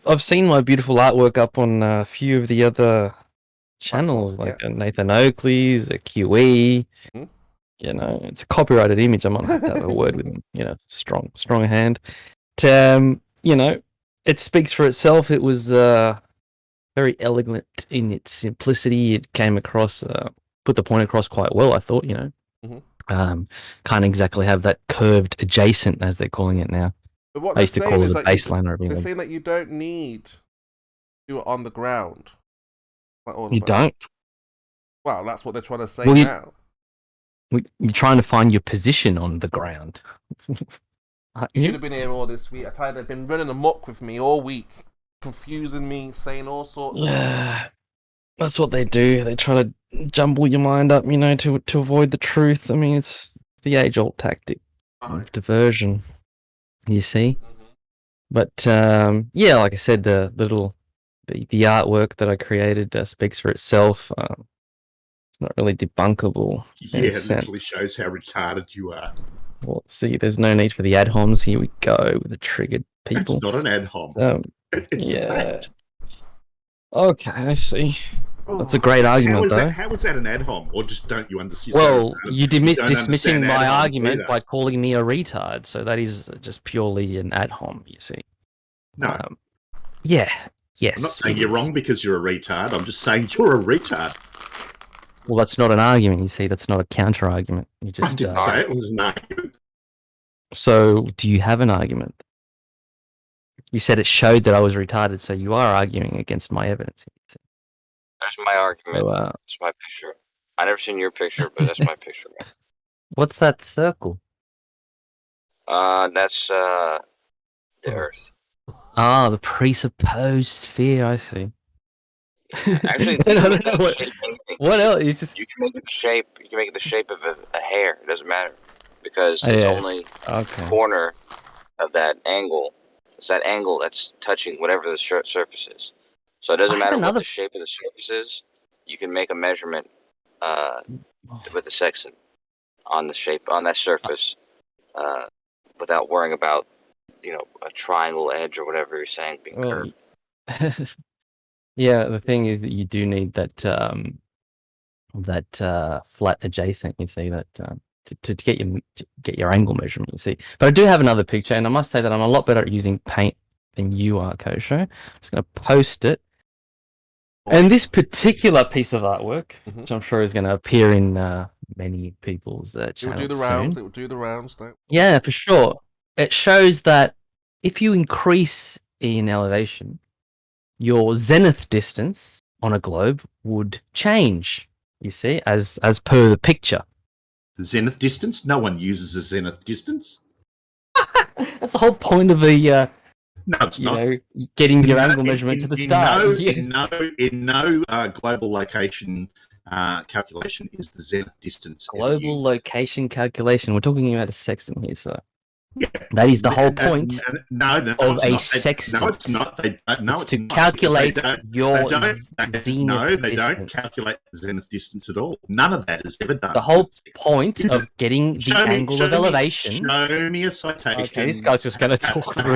I've seen my beautiful artwork up on a few of the other channels, Platforms, like yeah. Nathan Oakley's, a QE. Mhm. You know, it's a copyrighted image. I might have to have a word with him. You know, strong hand. You know, it speaks for itself. It was very elegant in its simplicity. It came across, put the point across quite well. I thought. You know, Mhm. can't exactly have that curved adjacent as they're calling it now. But what I they're used to call saying it is a that baseline or they're everything. saying that you don't need to do it on the ground. What's that all You about? don't. Well, that's what they're trying to say Well, now. you're trying to find your position on the ground. Aren't You should you? have been here all this week. I tell you, they've been running amok with me all week, confusing me, saying all sorts of things. Yeah, that's what they do. They try to jumble your mind up, you know, to avoid the truth. I mean, it's the age-old tactic of diversion. You see, but yeah, like I said, the artwork that I created speaks for itself. It's not really debunkable in a Yeah, it literally sense. shows how retarded you are. Well, see, there's no need for the ad homs. Here we go with the triggered people. It's not an ad hom. It's the Yeah. fact. Okay, I see. That's a great argument, though. How is that an ad hom? Or just don't you understand? Well, you dismissing understand my ad homs argument either. by calling me a retard, so that is just purely an ad hom, you see. No, yeah, yes. I'm not saying you're wrong because you're a retard. I'm just saying you're a retard. Well, that's not an argument, you see. That's not a counter argument. You just I didn't say it was an argument. So, do you have an argument? You said it showed that I was retarded, so you are arguing against my evidence. That's my argument. So, That's my picture. I never seen your picture, but that's my picture, man. What's that circle? That's the Earth. Ah, the presupposed sphere. I see. Actually, what else? You just you can make it the shape. You can make it the shape of a hair. It doesn't matter because Oh, it's yeah. only Okay. corner of that angle. It's that angle that's touching whatever the surface is. So it doesn't matter what the shape of the surface is. You can make a measurement with the sextant on the shape on that surface without worrying about a triangle edge or whatever you're saying being curved. Yeah, the thing is that you do need that flat adjacent. You see that to get your angle measurement. You see, but I do have another picture, and I must say that I'm a lot better at using paint than you are, Kosho. I'm just going to post it. And this particular piece of artwork, which I'm sure is going to appear in many people's channels It will do the rounds. It will do the rounds. No? Yeah, for sure. It shows that if you increase in elevation, your zenith distance on a globe would change. You see, as per the picture. The zenith distance? No one uses a zenith distance. That's the whole point of the. No, it's not. Getting your angle measurement to the star. In no global location calculation is the zenith distance. Global location calculation. We're talking about a sextant here, so. Yeah, that is the whole point of a sextant. No, it's not. It's to calculate your zenith No, they don't calculate the zenith distance at all. None of that is ever done. The whole point of getting the angle of elevation. Show me a citation. Okay, this guy's just going to talk through.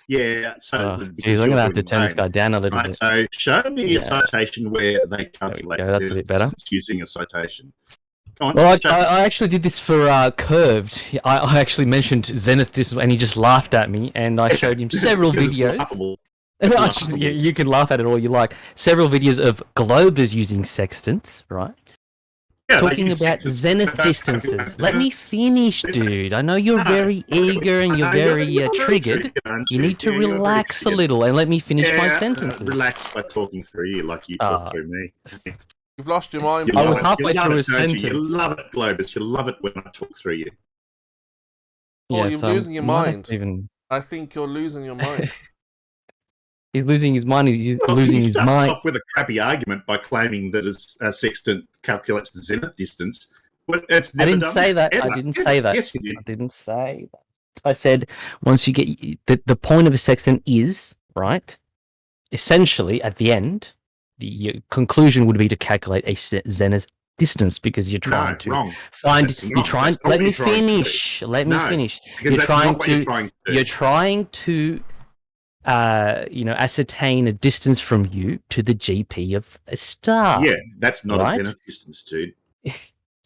Geez, I'm going to have to turn this guy down a little bit. So show me a citation where they calculate the zenith distance using a citation. Well, I actually did this for Curved. I actually mentioned Zenith distance, and he just laughed at me, and I showed him several videos. Actually, you can laugh at it all you like. Several videos of GLOBUS using sextants, right? Yeah, talking about Zenith distances. Let me finish, dude. I know you're very eager and you're very triggered. You need to relax a little and let me finish my sentences. Relax by talking through you like you talk through me. You've lost your mind. I was halfway through a sentence. You love it, Globus. You love it when I talk through you. Oh, you're losing your mind. I think you're losing your mind. He's losing his mind. He's losing his mind. He starts off with a crappy argument by claiming that a sextant calculates the zenith distance. But I didn't say that. I didn't say that. Yes, you did. I didn't say that. I said once you get the point of a sextant is right. Essentially, at the end, the conclusion would be to calculate a zenith distance because you're trying to find. You're trying. Let me finish. Let me finish. You're trying to ascertain a distance from you to the GP of a star. Yeah, that's not right? a zenith distance, dude.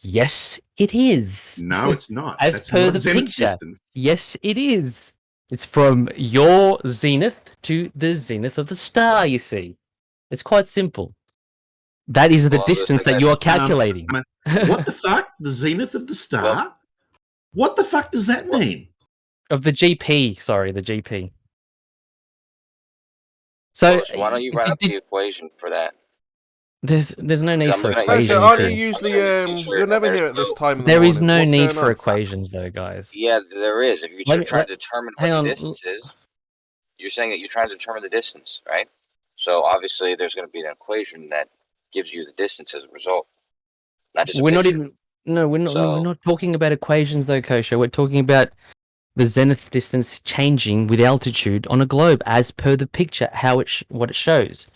Yes, it is. No, it's not. As That's per not the zenith picture. distance. Yes, it is. It's from your zenith to the zenith of the star, you see. It's quite simple. That is the Well, distance that you're calculating. What the fuck? The zenith of the star? Well- What the fuck does that mean? Of the GP, sorry, the GP. So, why don't you write up the equation for that? There's no need I'm for looking at equations. Aren't you here. usually Pretty sure you're never there's here at this no- time in the There morning. is no What's need going for on? equations, though, guys. Yeah, there is. If you're Let me- trying let- to determine hang what on. the distance is, you're saying that you're trying to determine the distance, right? So obviously there's going to be an equation that gives you the distance as a result, not just a We're not picture. even. No, we're not. So- We're not talking about equations, though, Kosha. We're talking about the zenith distance changing with altitude on a globe, as per the picture, what it shows.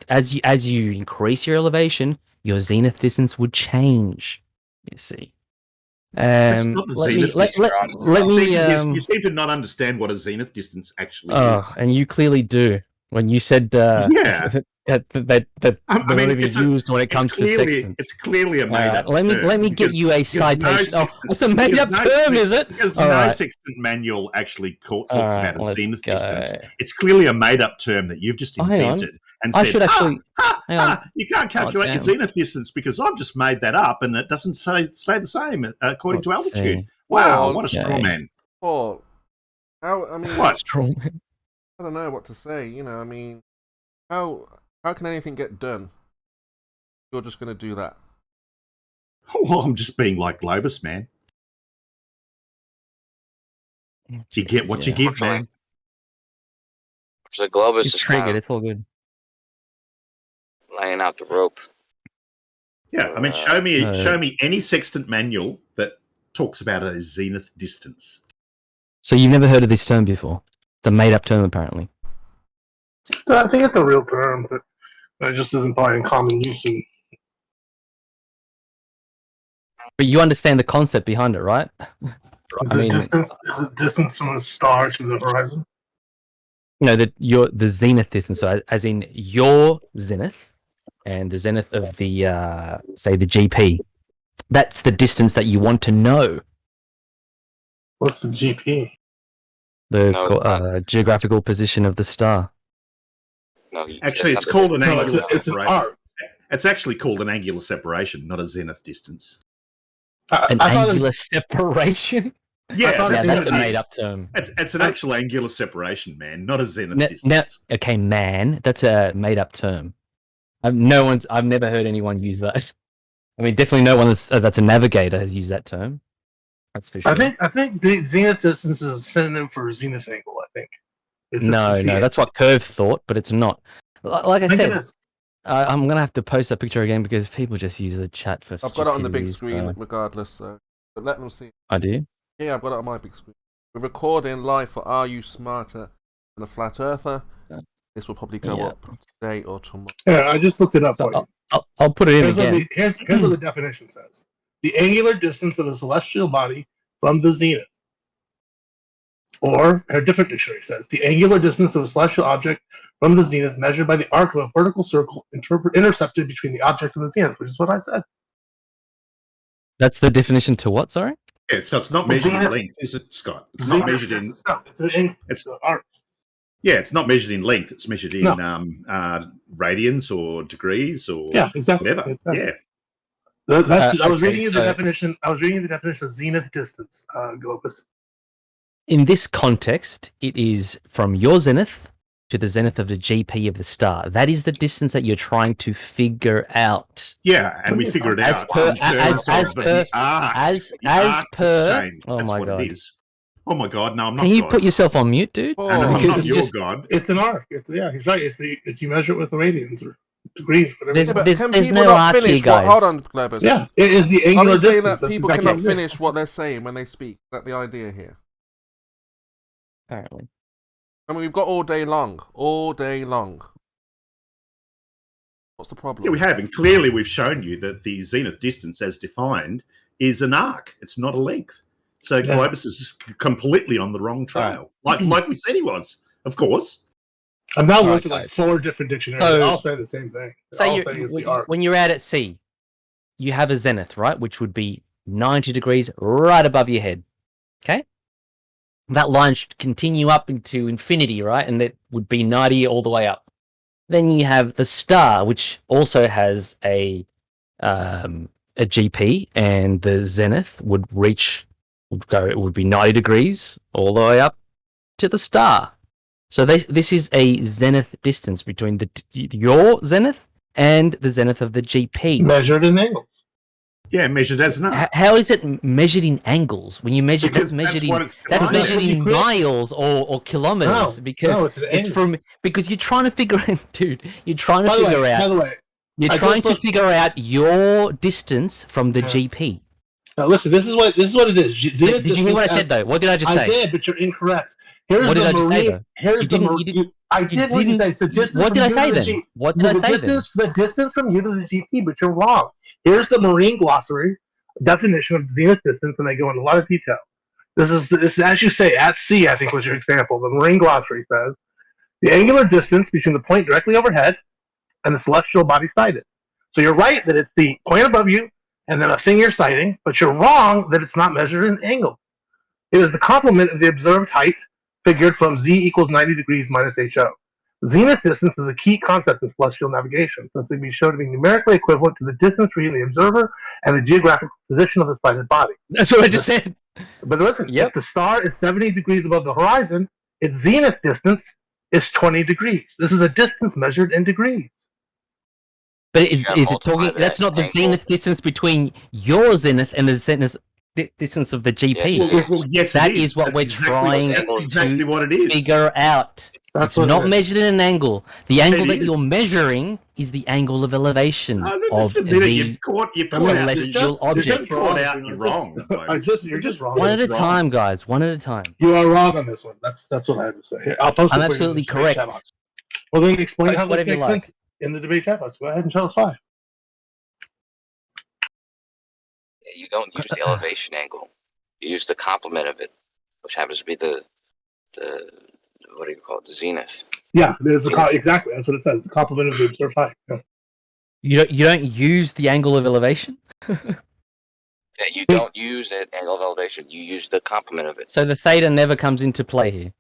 As you increase your elevation, your zenith distance would change. You see. That's not the zenith distance. You seem to not understand what a zenith distance actually is. And you clearly do. When you said Yeah. that I mean, it's used when it comes to sextants. It's clearly a made-up let me get you a citation. It's a made-up term, is it? Because no sextant manual actually talks about a zenith go. distance. It's clearly a made-up term that you've just invented and I said, should actually. Hang on. you can't calculate your zenith distance because I've just made that up and it doesn't stay the same according to altitude. Wow, Well, what a straw man. Paul, I mean, What? I don't know what to say. I mean, how can anything get done? You're just going to do that. Well, I'm just being like Globus, man. You get what you give, man. So Globus It's is triggered. It's all good. laying out the rope. Yeah, I mean, show me any sextant manual that talks about a zenith distance. So you've never heard of this term before? It's a made-up term, apparently. I think it's a real term, but it just isn't probably in common use. But you understand the concept behind it, right? Is the distance from the star to the horizon? No, the zenith distance, so as in your zenith and the zenith of the say the GP. That's the distance that you want to know. What's the GP? The geographical position of the star. No, actually, it's called an angular it's an arc. It's actually called an angular separation, not a zenith distance. An angular separation? Yeah, that's a made-up term. It's an actual angular separation, man, not a zenith distance. Okay, man, that's a made-up term. I've never heard anyone use that. I mean, definitely no one that's a navigator has used that term. That's for sure. I think the zenith distance is a synonym for zenith angle. I think. No, that's what Curve thought, but it's not. Like I said, I'm gonna have to post that picture again because people just use the chat for. I've got it on the big screen, regardless. But let them see. I do. Yeah, I've got it on my big screen. We're recording live for Are You Smarter Than a Flat Earther? This will probably go up today or tomorrow. Yeah, I just looked it up for you. I'll put it in again. Here's what the definition says. The angular distance of a celestial body from the zenith. Or, a different dictionary says, the angular distance of a celestial object from the zenith measured by the arc of a vertical circle intercepted between the object and the zenith, which is what I said. That's the definition to what, sorry? Yeah, so it's not measured in length, is it, Scott? It's not measured in... It's the arc. Yeah, it's not measured in length. It's measured in radians or degrees or exactly. whatever. Exactly. Yeah. I was reading you the definition. I was reading the definition of zenith distance, Globus. In this context, it is from your zenith to the zenith of the GP of the star. That is the distance that you're trying to figure out. Yeah, and we figure it out. As per. Oh my god. It is. Oh my god, no, I'm not. Can you God. put yourself on mute, dude? Oh, I'm not your god. It's an arc. He's right. If you measure it with the radians or degrees, whatever. There's no arc here, guys. Hold on, Globus. Yeah, it is the angular distance. That people cannot finish what they're saying when they speak. Is that the idea here? Apparently. I mean, we've got all day long. All day long. What's the problem? Yeah, we have, and clearly we've shown you that the zenith distance as defined is an arc. It's not a length. So Globus is completely on the wrong trail. Like we said he was, of course. I'm now Alright, looking at like 4 different dictionaries. So- They all say the same thing. They all say it's the arc. when you're out at sea, you have a zenith, right? Which would be 90 degrees right above your head. Okay? That line should continue up into infinity, right? And that would be 90 all the way up. Then you have the star, which also has a GP, and the zenith would be 90 degrees all the way up to the star. So this is a zenith distance between your zenith and the zenith of the GP. Measured in angles. Yeah, measured as an arc. How is it measured in angles? When you measure, Because that's measured that's in what that's it's measured defined. in miles or kilometers. No, because it's an it's angle. from because you're trying to figure dude. You're trying to By the figure way, out. You're I trying just to looked- figure out your distance from the Yeah. GP. now listen, this is what it is. Did you hear what I said though? What did I just say? I did, but you're incorrect. Here's What did the I just say, marine. though? Here's You the didn't- mar- you didn't- I you did what you didn't- said. It's the distance. What did from I you say to the then? G- What did I say then? The distance from you to the GP, but you're wrong. Here's the marine glossary definition of zenith distance, and they go into a lot of detail. This is as you say, at sea, I think was your example. The marine glossary says the angular distance between the point directly overhead and the celestial body sighted. So you're right that it's the point above you and then a thing you're sighting, but you're wrong that it's not measured in angle. It is the complement of the observed height figured from z equals 90 degrees minus HO. Zenith distance is a key concept in celestial navigation, since it can be shown to be numerically equivalent to the distance between the observer and the geographical position of the sighted body. That's what I just said. But listen, Yep. if the star is 70 degrees above the horizon, its zenith distance is 20 degrees. This is a distance measured in degrees. But You gotta is it multiply talking? That's that not the angle. zenith distance between your zenith and the zenith distance of the GP. Yes, Well, yes, That it is what That's we're exactly- trying That's to exactly what it is. Figure out. That's It's what it not is. measured in an angle. The angle It that is. you're measuring is the angle of elevation No, of just a minute. the You've caught celestial You're object. just caught out. You're wrong. You're just wrong. One at a wrong. time, guys. One at a time. You are wrong on this one. That's what I have to say. Here, I'll post I'm it for you in absolutely the debate chat correct. box. Well, then explain Post how this whatever you makes like. sense in the debate chat box. Go ahead and tell us why. You don't use the elevation angle. You use the complement of it, which happens to be the what do you call it? The zenith. Yeah, there's exactly. That's what it says. The complement of the observed height. Yeah. You don't use the angle of elevation. Yeah, you don't use that angle of elevation. You use the complement of it. So the theta never comes into play here.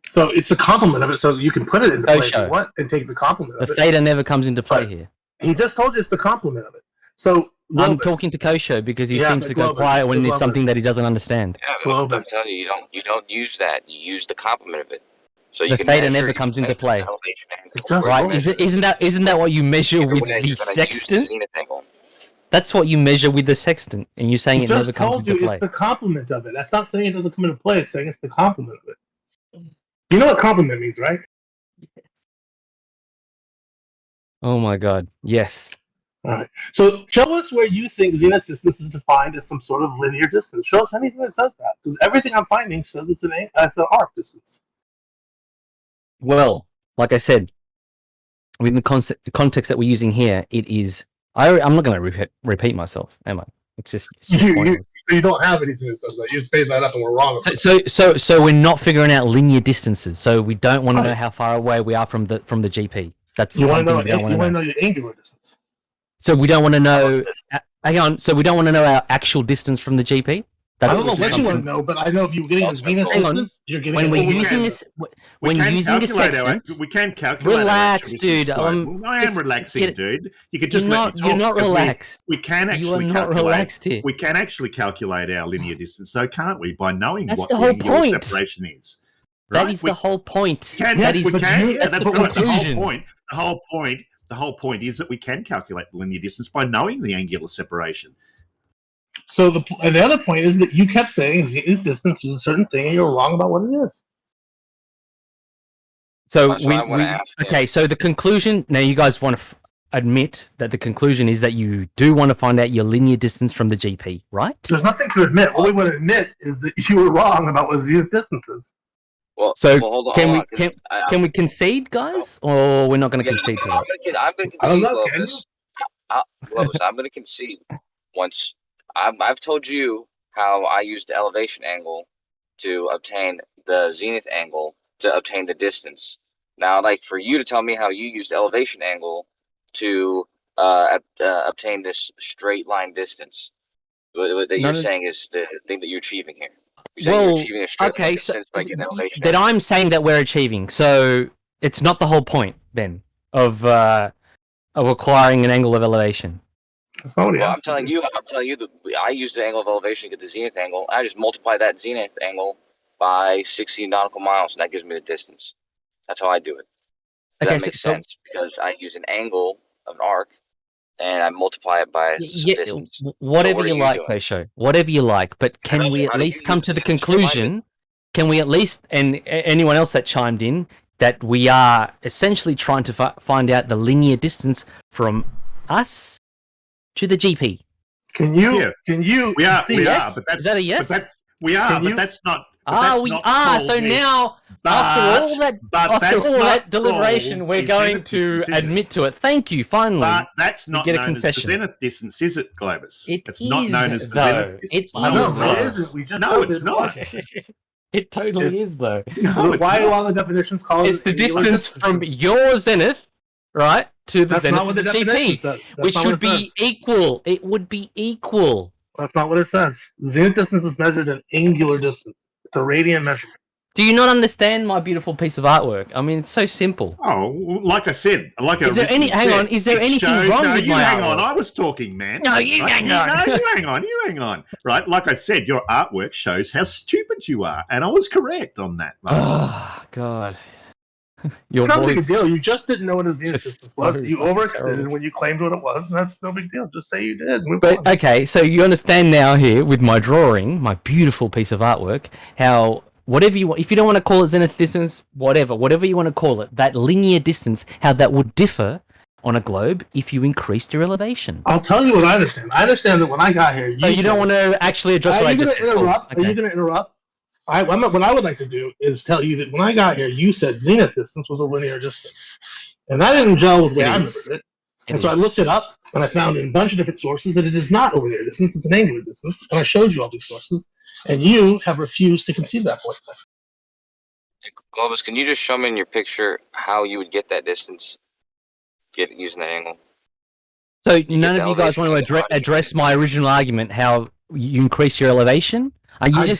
So it's the complement of it, so you can put it into play if show. you want and take the complement The of it. theta never comes into play But- here. He just told you it's the complement of it. So I'm Globus. talking to Kosho because he Yeah, seems the to go Globus, quiet when the there's something Globus. that he doesn't understand. Yeah, but I'm Globus. telling you, you don't use that. You use the complement of it. So you The can theta measure- never you comes can into measure the play. elevation angle. It does, Or Right? you measure- Isn't that what you measure either with way, the you're gonna use the sextant? zenith angle. That's what you measure with the sextant, and you're saying He it never just comes told into you play. it's the complement of it. That's not saying it doesn't come into play. It's saying it's the complement of it. You know what complement means, right? Oh my god! Yes. All right. So show us where you think zenith distance is defined as some sort of linear distance. Show us anything that says that, because everything I'm finding says it's an arc distance. Like I said, within the context that we're using here, it is. I'm not going to repeat myself, am I? It's just pointless. So you don't have anything that says that. You just made that up, and we're wrong. about it. So we're not figuring out linear distances. So we don't want to Right. know how far away we are from the GP. That's You want something to we don't want to know. know your angular distance. So we don't want to know. Hang on. So we don't want to know our actual distance from the GP. I don't know just what you want to something- know, but I know if you're getting a zenith Hang on. distance, you're getting When a we're we using can- this, We when can using a calculate sextant, we can calculate. Relax, our dude, distance, I am just relaxing, get it- dude. You could just you're let not me talk. you're not 'cause relaxed. We can You are actually not calculate. relaxed here. We can actually calculate our linear distance, so can't we? By knowing That's what the whole angular point. separation is. That Right? is the whole point. Can, That yes, is we can. Yeah, that's that's the right. The whole conclusion. point. The whole point is that we can calculate the linear distance by knowing the angular separation. So the other point is that you kept saying zenith distance is a certain thing, and you're wrong about what it is. So So I wanna ask him- okay. So the conclusion. Now you guys want to admit that the conclusion is that you do want to find out your linear distance from the GP, right? There's nothing to admit. What we want to admit is that you were wrong about what zenith distance is. Well, So hold on, can hold we on, 'cause can we concede, guys, or we're not going to Yeah, concede to I'm that? gonna concede, I don't know, can Globus. Globus, I'm gonna concede. Once I've told you how I used the elevation angle to obtain the zenith angle to obtain the distance. Now, I'd like for you to tell me how you used elevation angle to obtain this straight line distance that you're saying is the thing that you're achieving here. You're saying you're achieving a straight line distance by getting elevation that I'm saying that we're achieving. So it's not the whole point then of acquiring an angle of elevation. Well, I'm telling you that I used the angle of elevation to get the zenith angle. I just multiply that zenith angle by 60 nautical miles, and that gives me the distance. That's how I do it. That makes sense because I use an angle of an arc, and I multiply it by distance. Whatever you like, Kosho. Whatever you like. But can we at least come to the conclusion? Can we at least, and anyone else that chimed in, that we are essentially trying to find out the linear distance from us to the GP? Can you? We are. Yes? But that's, is that a yes? But that's not. We are. So now, after all that deliberation, we're going to admit to it. Thank you. Finally, but that's not get a known concession. as the zenith distance, is it, Globus? It's not known as the zenith distance. No, it's not. It totally is, though. No, why do all the definitions call it? It's the distance from your zenith, right, to the zenith of the GP, which should be equal. It would be equal. That's not what it says. Zenith distance is measured in angular distance. It's a radian measurement. Do you not understand my beautiful piece of artwork? I mean, it's so simple. Oh, like I said, is there anything wrong with my hang artwork? on, I was talking, man. No, you hang on. No, you hang on. Right, like I said, your artwork shows how stupid you are, and I was correct on that. Oh, God. It's not a big deal. You just didn't know what a zenith distance was. You overextended when you claimed what it was, and that's no big deal. Just say you did. Okay, so you understand now here with my drawing, my beautiful piece of artwork, how whatever you want, if you don't want to call it zenith distance, whatever you want to call it, that linear distance, how that would differ on a globe if you increased your elevation. I'll tell you what I understand. I understand that when I got here, you don't want to actually address what I just said. Are you going to interrupt? What I would like to do is tell you that when I got here, you said zenith distance was a linear distance. And that didn't gel with the way I remembered it. And so I looked it up, and I found in a bunch of different sources that it is not a linear distance, it's an angular distance. And I showed you all these sources, and you have refused to concede that point. Globus, can you just show me in your picture how you would get that distance using that angle? So none of you guys want to address my original argument, how you increase your elevation? Are you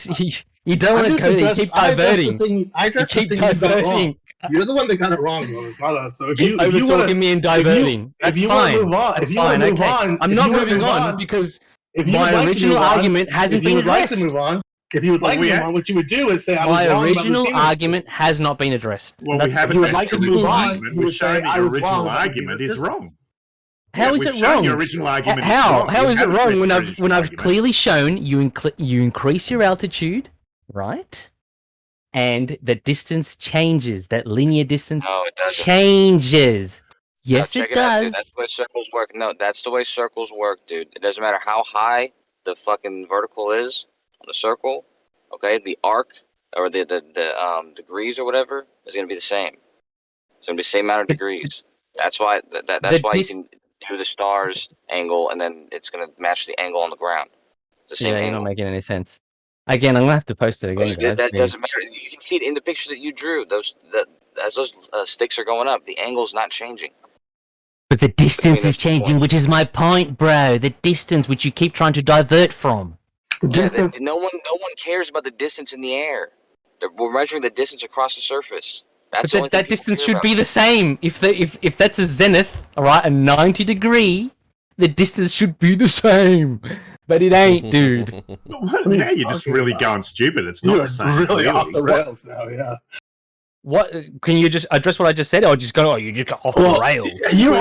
You don't want to go there. You keep diverting. You keep diverting. You're the one that got it wrong, though. It's not us. So if you over-talking me and diverting, that's fine. If you want to move on, I'm not moving on because my original argument hasn't been addressed. If you would like to move on, if you would like to move on, what you would do is say, my original argument has not been addressed. Well, we haven't like to move on. We're showing the original argument is wrong. How is it wrong? Your original argument How is it wrong when I've clearly shown you increase your altitude, right? And the distance changes. That linear distance changes. Yes, it does. That's the way circles work. No, that's the way circles work, dude. It doesn't matter how high the fucking vertical is on the circle. Okay, the arc or the degrees or whatever is gonna be the same. It's gonna be the same amount of degrees. That's why that's why you can do the stars angle, and then it's gonna match the angle on the ground. It's the same angle. You're not making any sense. Again, I'm gonna have to post it again. Guys. That doesn't matter. You can see it in the picture that you drew. As those sticks are going up, the angle's not changing. But the distance is changing, which is my point, bro. The distance, which you keep trying to divert from. No one cares about the distance in the air. We're measuring the distance across the surface. That distance should be the same. If that's a zenith, all right, a 90-degree, the distance should be the same. But it ain't, dude. Now you're just really going stupid. It's not the same. Really off the rails now, yeah. What can you just address what I just said, or just go? Oh, you just got off the rails. You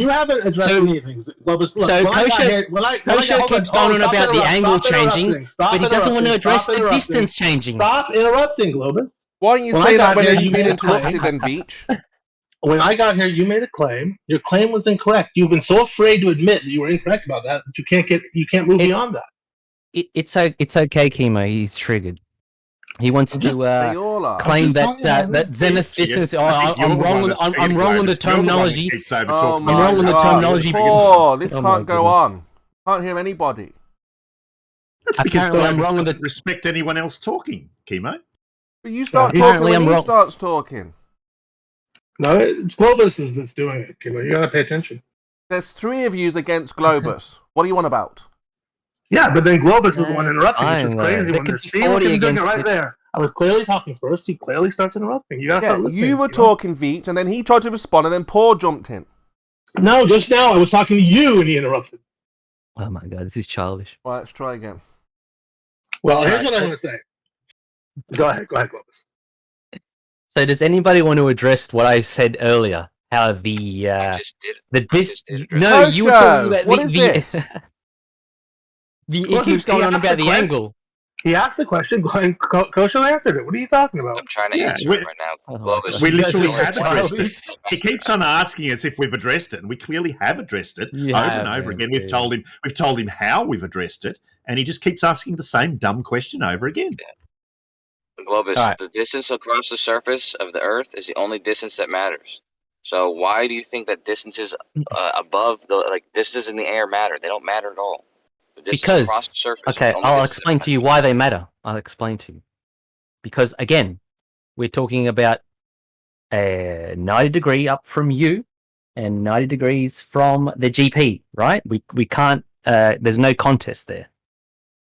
haven't addressed anything. So Kosho keeps going on about the angle changing, but he doesn't want to address the distance changing. Stop interrupting, Globus. Why don't you say that when you been interrupted, then, Beach? When I got here, you made a claim. Your claim was incorrect. You've been so afraid to admit that you were incorrect about that you can't move beyond that. It's okay, Chemo. He's triggered. He wants to claim that Zenith distance. I'm wrong on the terminology. I'm wrong on the terminology. This can't go on. Can't hear anybody. That's because I'm wrong on the respect anyone else talking, Chemo. But you start talking Apparently when I'm he wrong. starts talking. No, it's GLOBUS that's doing it. You gotta pay attention. There's 3 of yous against GLOBUS. What do you want about? Yeah, but then GLOBUS is the one That's interrupting, which is fine, crazy. though. When There they're could be seeing 40 him doing it against right it. there. I was clearly talking first. He clearly starts interrupting. You gotta Yeah, start listening. you were know? talking, Veach, and then he tried to respond, and then Paul jumped in. No, just now I was talking to you and he interrupted. Oh my god, this is childish. Right, let's try again. Well, here's Alright, what I'm gonna say. Go ahead, GLOBUS. So does anybody want to address what I said earlier? How the I just did. the I just did address no, you were talking Kosho, about what is this? He keeps going on about the angle. He asked the question, and Kosho answered it. What are you talking about? I'm trying to Yeah, answer we- it right now. Oh my Globus, God. We You guys literally are so have addressed it. childish. He keeps on asking us if we've addressed it, and we clearly have addressed it You over have, and over man, again. dude. We've told him how we've addressed it, and he just keeps asking the same dumb question over again. Globus, Alright. the distance across the surface of the Earth is the only distance that matters. So why do you think that distances above the distances in the air matter? They don't matter at all. The distance Because across the surface. is okay, the only I'll distance that explain to you matters. why they matter. I'll explain to you. Because again, we're talking about a 90 degree up from you and 90 degrees from the GP, right? We can't there's no contest there.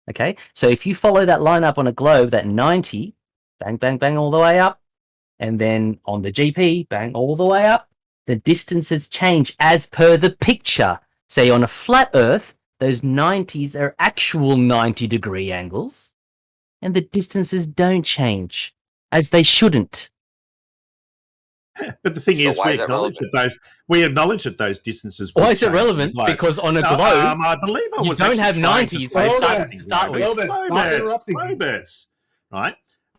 Okay? So if you follow that line up on a globe, that 90, bang, bang, bang all the way up, and then on the GP, bang all the way up, the distances change as per the picture. Say on a flat Earth, those 90s are actual 90 degree angles, and the distances don't change, as they shouldn't. But the thing So is, why we is that acknowledge that those distances. Why would is it change on the relevant? globe. Because on a No, globe, I believe I you was don't actually have trying to 90s say to something. start with. Stop interrupting me. Globus, right?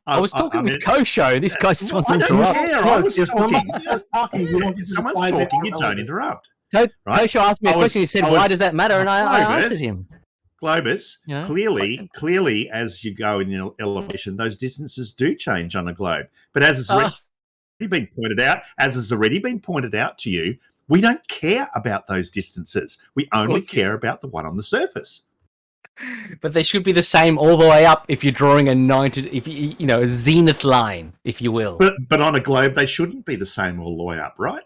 I was talking with Kosho. This guy just wants to I don't interrupt. care. I was If talking. somebody starts talking, you don't If just someone's decide they talking, are you don't relevant. interrupt. Kosho Right? asked me a I was- question. He said, I "Why was- does that matter?" And I Globus, answered him. Globus, Yeah, clearly, as you go in elevation, those distances do change on a globe. But as has already been pointed out, as has already been pointed out to you, we don't care about those distances. We only care about the one on the surface. But they should be the same all the way up if you're drawing a 90, if you know, a zenith line, if you will. But on a globe, they shouldn't be the same all the way up, right?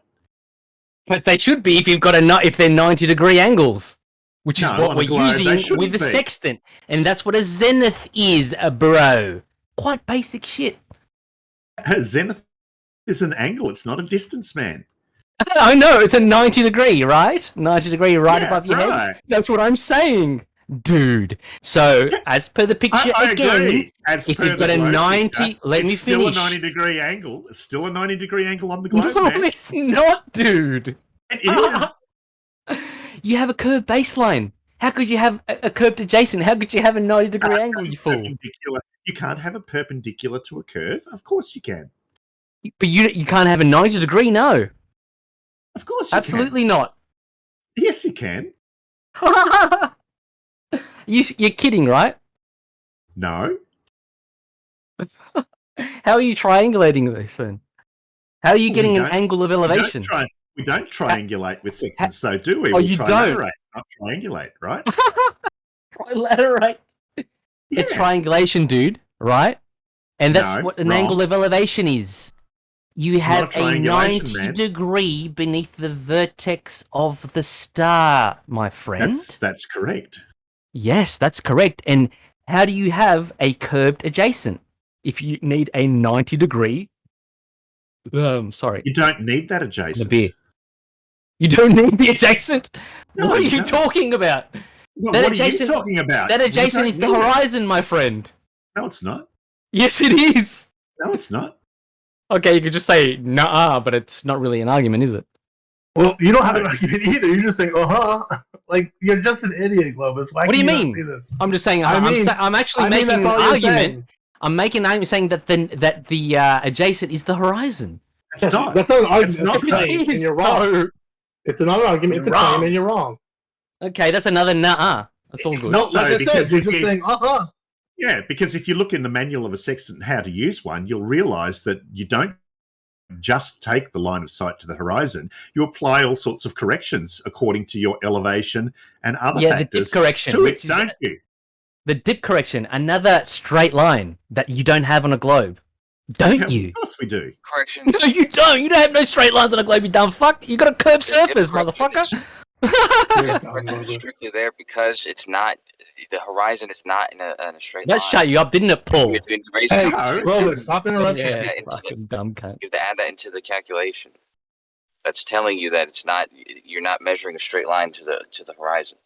But they should be if you've got if they're 90 degree angles, which is No, what on a we're globe, they using shouldn't with the be. sextant, and that's what a zenith is, bro. Quite basic shit. Zenith is an angle. It's not a distance, man. I know it's a 90 degree, right? 90 degree right Yeah, above your head. right. That's what I'm saying, dude. So as per the picture I again, agree. As if per you've got the a globe 90, picture, let me it's still finish. a 90-degree angle. It's still a 90-degree angle on the globe, No, man. it's not, dude. It is. You have a curved baseline. How could you have a curved adjacent? How could you have a 90 degree angle, you fool? Perpendicular. You can't have a perpendicular to a curve. Of course you can. But you can't have a 90 degree, no. Of course you Absolutely not. can. Yes, you can. You're kidding, right? No. How are you triangulating this then? How are you Well, getting we an don't- angle of elevation? We don't triangulate with sextants, though, do we? Oh, We you don't? trilaterate, not triangulate, right? Trilaterate. It's Yeah. triangulation, dude, right? And that's No, what an wrong. angle of elevation is. You It's not have a a triangulation, 90 man. degree beneath the vertex of the star, my friend. That's correct. Yes, that's correct. And how do you have a curved adjacent if you need a 90 degree? Sorry, You don't need that the adjacent. beer. You don't need the adjacent. No, What are you you don't. talking about? Well, That what adjacent- are you talking about? That You adjacent don't is the need it. horizon, my friend. No, it's not. Yes, it is. No, it's not. Okay, you could just say nah, but it's not really an argument, is it? Well, you don't have an No. argument either. You're just saying, like you're just an idiot, Globus. Why What do can you not mean? see this? I'm just saying. I mean- I'm actually I mean, making an that's all you're argument. saying. I'm making an argument saying that the adjacent is the horizon. It's not. That's not an argument. It's It's not a claim, It and is, you're wrong. bro. It's not an argument. It's a You're claim, wrong. and you're wrong. Okay, that's another nah. That's all It's good. not, Like though, I said, because you're if just you, saying, yeah, because if you look in the manual of a sextant how to use one, you'll realise that you don't just take the line of sight to the horizon. You apply all sorts of corrections according to your elevation and other Yeah, the dip factors correction, to which it, is- don't you? The dip correction, another straight line that you don't have on a globe. Don't you? Of course we do. Correction. No, you don't. You don't have no straight lines on a globe, you dumb fuck. You got a curved surface, motherfucker. It's strictly there because it's not the horizon is not in a straight That line. shut you up, didn't it, Paul? Hey, Globus, stop interrupting. Yeah, into fucking dumb cunt. You have to add that into the calculation. That's telling you that it's not. You're not measuring a straight line to the horizon.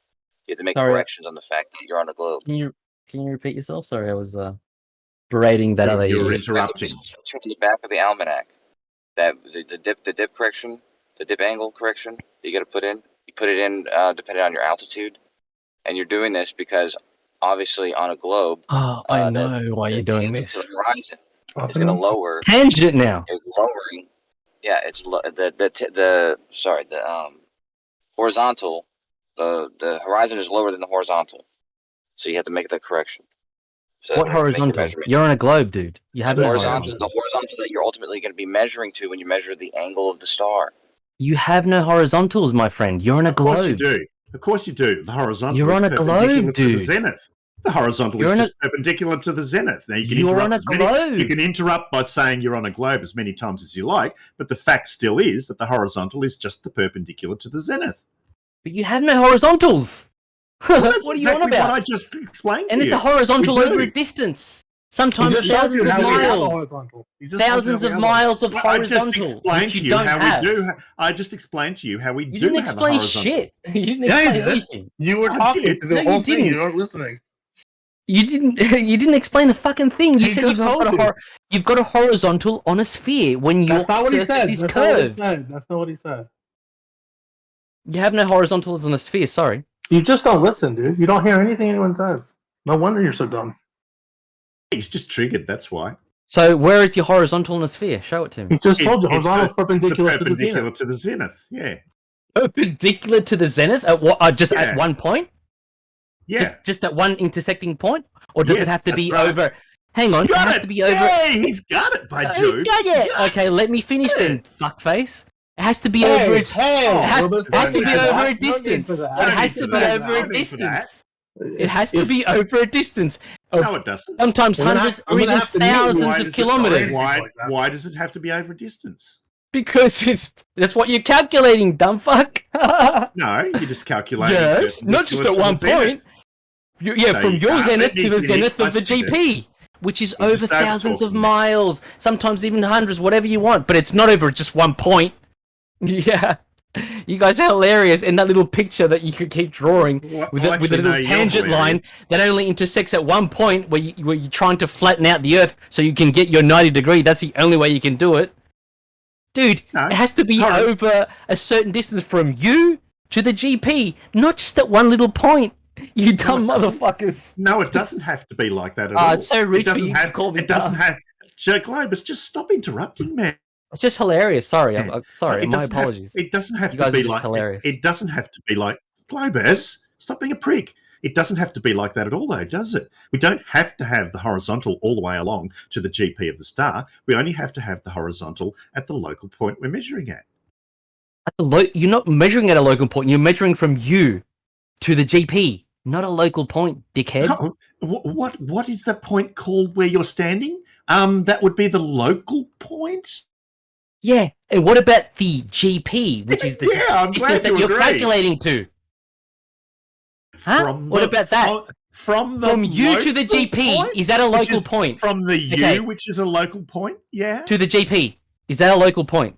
You have to make corrections on the fact that you're on a globe. Can you repeat yourself? Sorry, I was berating that other You were idiot. interrupting. Turn to the back of the almanac. That the dip correction, the dip angle correction that you got to put in. You put it in depending on your altitude, and you're doing this because obviously on a globe. Oh, I know why you're doing this. The horizon is going to lower. Tangent now. It's lowering. Yeah, it's the horizontal. The horizon is lower than the horizontal, so you have to make that correction. So What horizontal? You're on a globe, dude. You have no horizontal. The horizontal that you're ultimately going to be measuring to when you measure the angle of the star. You have no horizontals, my friend. You're on a globe. Of course you do. Of course you do. The horizontal You're is on a perpendicular globe, to the dude. zenith. The horizontal is just perpendicular to the zenith. Now you can You're on interrupt a globe. you can interrupt by saying you're on a globe as many times as you like, but the fact still is that the horizontal is just the perpendicular to the zenith. But you have no horizontals. Well, that's what are exactly you on about? what I just explained And to it's you. a horizontal We over do. a distance. Sometimes He just showed thousands you of how we have a miles. horizontal. He just Thousands showed you of how we have miles of I horizontal. just explained which to you you don't how have. we do. I just explained to you how we You do didn't have a explain horizontal. shit. You didn't Yeah, you explain did. anything. You were I talking did. to the No, you whole thing. didn't. You weren't listening. You didn't. You didn't explain a fucking thing. You He said just told you. you've got a horizontal on a sphere when your That's not what he surface said. is That's not what he curved. said. That's not what he said. You have no horizontals on a sphere. Sorry. You just don't listen, dude. You don't hear anything anyone says. No wonder you're so dumb. He's just triggered. That's why. So where is your horizontal on a sphere? Show it to me. He just told you It's horizontal is the perpendicular to the perpendicular zenith. to the zenith. Yeah. Perpendicular to the zenith at what? Just Yeah. at one point? Yeah. Just at one intersecting point, or does it Yes, have to that's be right. over? Hang on, it Got has it. to be over. Yay, he's got it, by Jove. Okay, let me finish then, fuckface. It has to be Hey, over. hey, It has Globus, to be no need for over that. a distance. No need for It that. has to No be need for that. over No a need for that. distance. It has to be over a distance No, of it doesn't. sometimes I'm gonna hundreds have- or I'm even gonna have to mute you. thousands Why of does it- kilometers. Why does it have to be over distance? Because that's what you're calculating, dumb fuck. No, you're just calculating. Yes, not just at perpendicular to one the zenith. point. Yeah, So from you your can't zenith let to me the finish zenith my of the statement. GP, which is You're over just thousands of over-talking me. miles, sometimes even hundreds, whatever you want, but it's not over just one point. Yeah. You guys are hilarious in that little picture that you could keep drawing Well, with a actually, little no, you're tangent line hilarious. that only intersects at one point where you're trying to flatten out the Earth so you can get your 90 degree. That's the only way you can do it. Dude, No, it has to be hold on. over a certain distance from you to the GP, not just at one little point. You dumb it doesn't. motherfuckers. No, it doesn't have to be like that at all. It's so rich It doesn't for you to have. call me It doesn't dumb. have. Joe Globus, just stop interrupting, man. It's just hilarious. Sorry, Yeah. I'm sorry. It My doesn't have- apologies. It doesn't have You to guys be are just like. hilarious. It doesn't have to be like Globus. Stop being a prick. It doesn't have to be like that at all, though, does it? We don't have to have the horizontal all the way along to the GP of the star. We only have to have the horizontal at the local point we're measuring at. You're not measuring at a local point. You're measuring from you to the GP, not a local point, dickhead. No, what is the point called where you're standing? That would be the local point. Yeah, and what about the GP, which is the Yeah, I'm glad distance that you you're agree. calculating to? Huh? What about that? From the From you to the local GP, point, is that a which local is point? From the U, Okay. which is a local point, yeah. To the GP, is that a local point?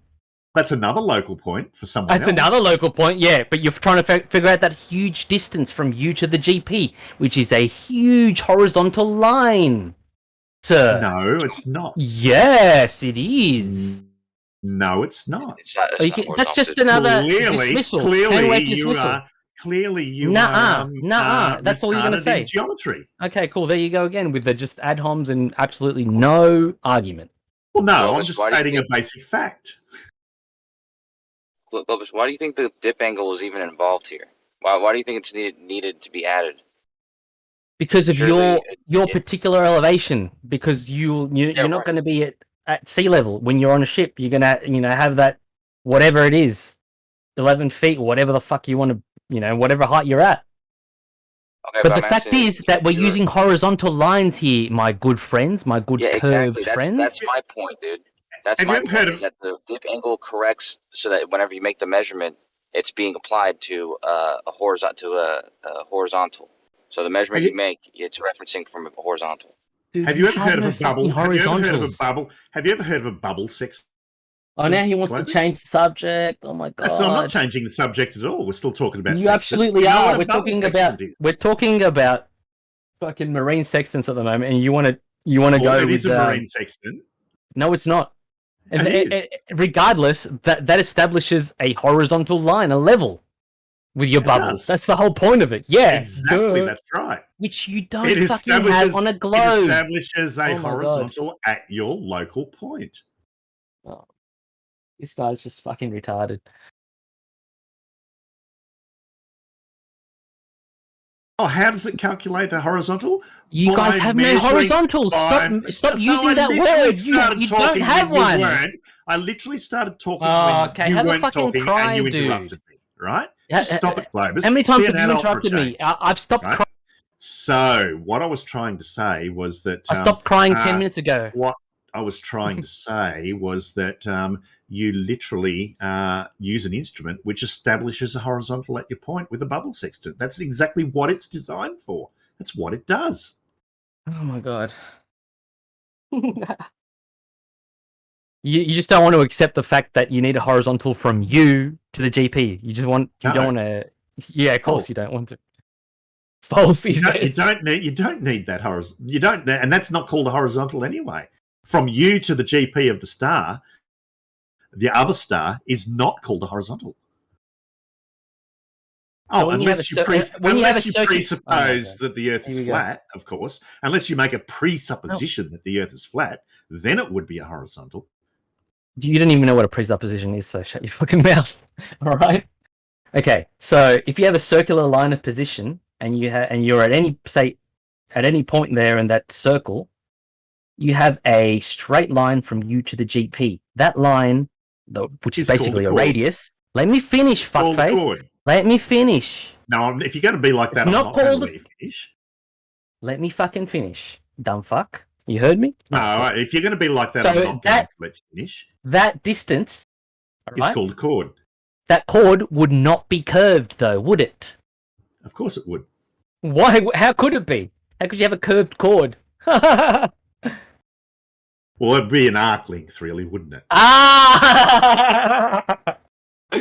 That's another local point for someone That's else. another local point, yeah, but you're trying to figure out that huge distance from you to the GP, which is a huge horizontal line, sir. No, it's not. Yes, it is. No, it's not. It's not. Oh, that's just another dismissal. Handwave dismissal. Clearly you Nuh-uh, are nuh-uh. That's all you're gonna retarded say. in geometry. Okay, cool. There you go again with the just ad homs and absolutely no argument. Well, no, Globus, I'm just why do you stating a think- basic fact. Globus, why do you think the dip angle is even involved here? Why do you think it's needed to be added? Because of Surely your it- particular elevation, because you're not right. going to be at sea level when you're on a ship. You're gonna have that whatever it is, 11 feet, whatever the fuck you want to, whatever height you're at. Okay, But the I'm fact asking is that we're using horizontal lines here, my good friends, my good curved friends. That's my point, dude. That's my point. Is that the dip angle corrects so that whenever you make the measurement, it's being applied to a horizontal. So the measurement you make, it's referencing from a horizontal. Dude, have you ever heard of a bubble? Have you ever heard of a bubble? Have you ever heard of a bubble sex? Oh, now he wants to change the subject. Oh my god! I'm not changing the subject at all. We're still talking about. You absolutely are. We're talking about fucking marine sextants at the moment, and you want to go. It is a marine sextant. No, it's not. Regardless, that establishes a horizontal line, a level with your bubble. That's the whole point of it. Yeah, exactly. That's right. Which you don't fucking have on a globe. It establishes a horizontal at your local point. Oh, this guy's just fucking retarded. Oh, how does it calculate a horizontal? You guys have no horizontals. Stop using that word. You don't have one. I literally started talking okay, have a fucking cry, and you dude. interrupted me, right? Just stop it, Globus. How many times have you interrupted me? I've stopped crying. So, what I was trying to say was that... I stopped crying 10 minutes ago. What I was trying to say was that you literally use an instrument which establishes a horizontal at your point with a bubble sextant. That's exactly what it's designed for. That's what it does. Oh my god. You just don't want to accept the fact that you need a horizontal from you to the GP. You don't want to. Yeah, of course you don't want to. False. You don't need that horizontal. You don't, and that's not called a horizontal anyway. From you to the GP of the star, the other star is not called a horizontal. Oh, unless you presuppose that the Earth is flat, of course. Unless you make a presupposition that the Earth is flat, then it would be a horizontal. You don't even know what a presupposition is, so shut your fucking mouth. All right. Okay. So if you have a circular line of position and you're at any point there in that circle, you have a straight line from you to the GP. That line, which is basically a radius. Let me finish, fuckface. Let me finish. No, if you're going to be like that, I'm not going to let you finish. Let me fucking finish, dumb fuck. You heard me? No, if you're going to be like that, I'm not going to let you finish. That distance is called a chord. That chord would not be curved, though, would it? Of course it would. Why? How could it be? How could you have a curved chord? Well, it'd be an arc length, really, wouldn't it? Oh. A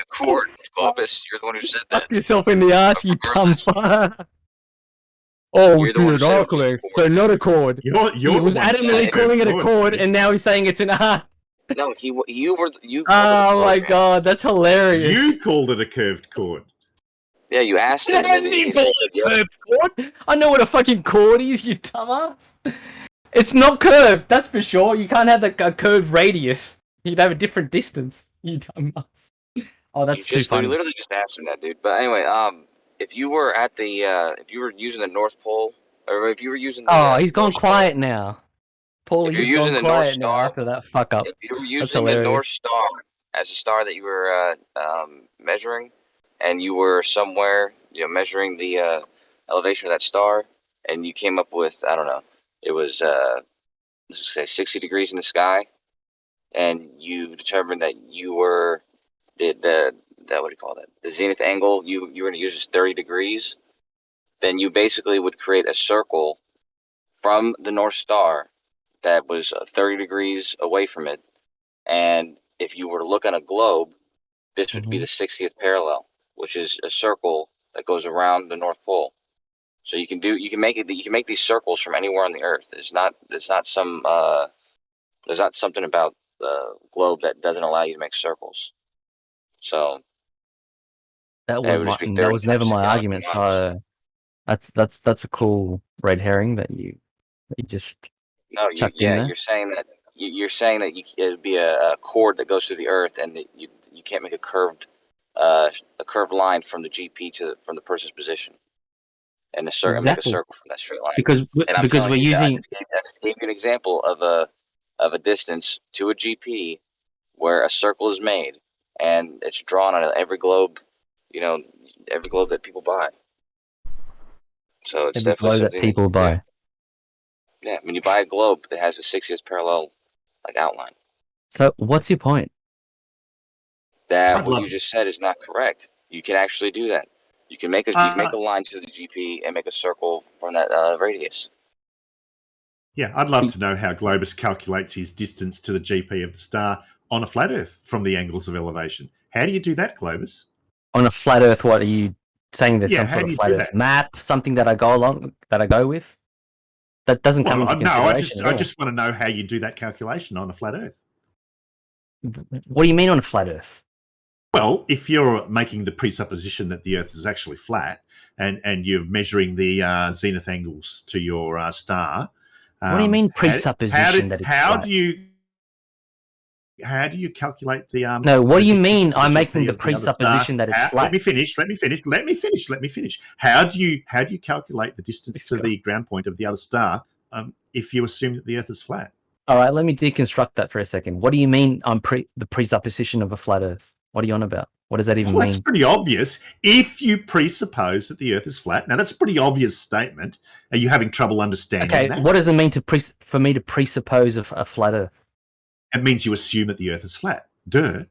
chord, Globus. You're the one who said that. Fuck yourself in the ass, you dumb fuck. Oh, dude, arc length. So not a chord. He was adamantly calling it a chord, and now he's saying it's an arc. No, you were. Oh my god, that's hilarious. You called it a curved chord. Yeah, you asked him. And he said yes. Chord? I know what a fucking chord is, you dumbass. It's not curved, that's for sure. You can't have a curved radius. You'd have a different distance, you dumbass. Oh, that's too funny. You literally just asked him that, dude. But anyway, if you were at the, if you were using the North Pole, or if you were using the, he's gone quiet now. Paulie, he's gone quiet now after that fuck up. If you were using the North Star as a star that you were measuring, and you were somewhere, measuring the elevation of that star, and you came up with, I don't know, it was, let's say 60 degrees in the sky, and you determined that you were the what do you call that? The zenith angle you were going to use is 30 degrees. Then you basically would create a circle from the North Star that was 30 degrees away from it. And if you were to look on a globe, this would be the 60th parallel, which is a circle that goes around the North Pole. So you can make these circles from anywhere on the Earth. There's not something about the globe that doesn't allow you to make circles. So that was never my argument. So that's a cool red herring that you just chucked in there. You're saying that it'd be a chord that goes through the Earth, and that you can't make a curved line from the GP from the person's position, and make a circle from that straight line. Because we're using. I just gave you an example of a distance to a GP where a circle is made, and it's drawn on every globe, every globe that people buy. So it's Every definitely globe that something people you can do. buy. Yeah, when you buy a globe that has a 60th parallel outline, So what's your point? that I'd what love you just said is not correct. You can actually do that. You can make a line to the GP and make a circle from that radius. Yeah, I'd love to know how Globus calculates his distance to the GP of the star on a flat Earth from the angles of elevation. How do you do that, Globus? On a flat Earth, what are you saying? There's Yeah, some how sort do of you flat do Earth that? map, something that I go with? That doesn't come into No, consideration I at just want to know how you do that calculation on a flat Earth. all. What do you mean on a flat Earth? Well, if you're making the presupposition that the Earth is actually flat and you're measuring the zenith angles to your star, What do you mean presupposition that it's flat? How do you calculate the No, what the do you distance mean to the I'm GP making the of the other star? presupposition that it's flat? Let me finish. How do you calculate the distance to the ground point of the other star if you assume that the Earth is flat? All right, let me deconstruct that for a second. What do you mean the presupposition of a flat Earth? What are you on about? What does that even Well, mean? that's pretty obvious. If you presuppose that the Earth is flat, now that's a pretty obvious statement. Are you having trouble understanding that? What does it mean for me to presuppose a flat Earth? It means you assume that the Earth is flat. Duh.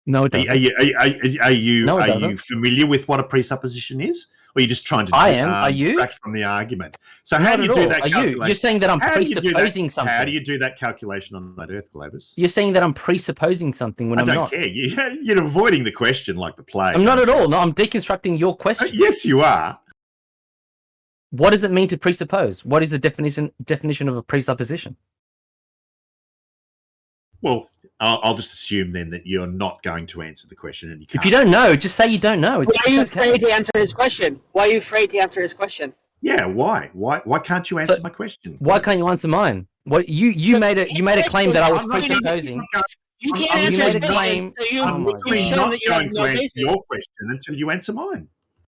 No, it doesn't. Are you doesn't. familiar with what a presupposition is? Or are you just trying to I am. Are you? distract from the argument? So Not how do you at do all. that Are you? calculation? You're saying that I'm How do you do that? presupposing something. How do you do that calculation on that Earth, Globus? You're saying that I'm presupposing something when I I'm don't not. care. You're avoiding the question like the plague. I'm not at all. No, I'm deconstructing your question. Yes, you are. What does it mean to presuppose? What is the definition of a presupposition? Well, I'll just assume then that you're not going to answer the question, and you can't. If you don't know, just say you don't know. Why are you afraid to answer his question? Yeah, why? Why can't you answer my question? Why can't you answer mine? What you made a claim that I was I'm not presupposing. You can't I'm answer made his a question. claim. So you, I'm my you've literally God. shown not that you have going no to answer basis. your question until you answer mine.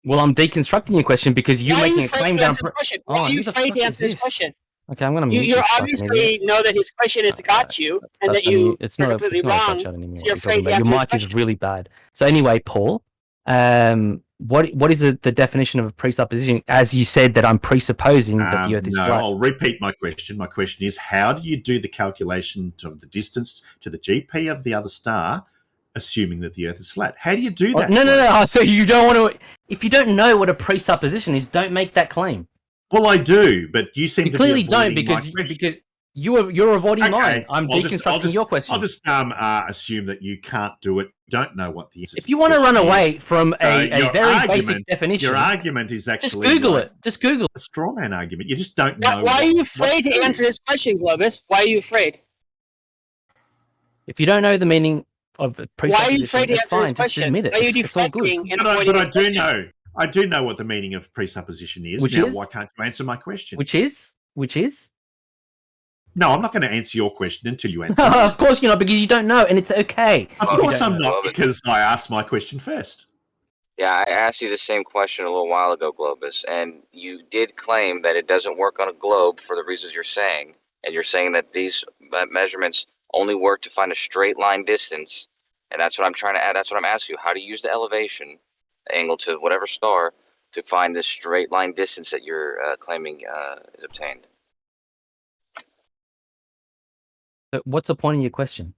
Well, I'm deconstructing your question because you're Why are you making a afraid claim to that I'm. answer his question? Oh, Why are you who the afraid fuck to is answer his this? question? Okay, I'm gonna mute You this fucking obviously idiot. know that his question has got you, and that you It's are not completely a wrong. chat anymore. So you're What are you talking afraid to about? answer Your his mic is question. really bad. So anyway, Paul, what is the definition of a presupposition? As you said that I'm presupposing that the Earth is No, flat. I'll repeat my question. My question is, how do you do the calculation of the distance to the GP of the other star, assuming that the Earth is flat? How do you do that? No. So you don't want to. If you don't know what a presupposition is, don't make that claim. Well, I do, but you seem You to clearly be don't avoiding because my question. because you're avoiding mine. Okay, I'm deconstructing your question. I'll just assume that you can't do it. Don't know what the answer. If you want to run away from a very basic definition, your argument is actually just Google it. Just Google a straw man argument. You just don't know. Why are you afraid to answer his question, Globus? Why are you afraid? If you don't know the meaning of a presupposition, Why are you afraid to it's answer fine. his Just question? admit it. Why are you It's all good. deflecting and But avoiding I his do question? know. I do know what the meaning of presupposition is. Which now, is? why can't you answer my question? Which is? No, I'm not going to answer your question until you answer mine. Of course you're not, because you don't know, and it's okay. Of Well, course you don't I'm know. not, because I asked my question first. Yeah, I asked you the same question a little while ago, Globus, and you did claim that it doesn't work on a globe for the reasons you're saying, and you're saying that these measurements only work to find a straight line distance, and that's what I'm trying to add. That's what I'm asking you. How to use the elevation angle to whatever star to find this straight line distance that you're claiming is obtained. But what's the point of your question?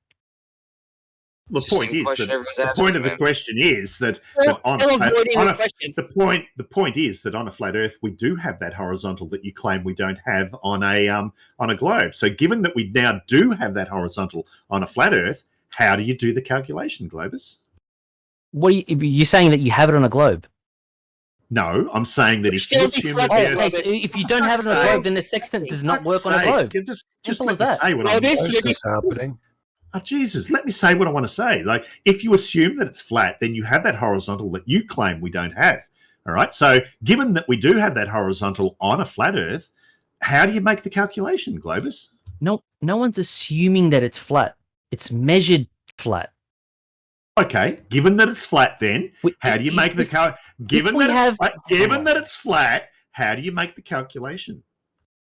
The It's the point same is question that everyone's the asking, point of the man. question is that Still on a flat, avoiding on the a, question. the point is that on a flat Earth we do have that horizontal that you claim we don't have on a globe. So given that we now do have that horizontal on a flat Earth, how do you do the calculation, Globus? What you're saying that you have it on a globe? No, I'm saying that if Still you assume that deflecting. the Earth, Okay, so if you don't have it on a globe, then the sextant does not work on a globe. Just Simple let as me that. say what Well, I'm this- Why is this happening? Oh, Jesus, let me say what I want to say. Like, if you assume that it's flat, then you have that horizontal that you claim we don't have. All right. So, given that we do have that horizontal on a flat Earth, how do you make the calculation, Globus? No one's assuming that it's flat. It's measured flat. Okay. Given that it's flat, then how do you make the given that it's flat, how do you make the calculation?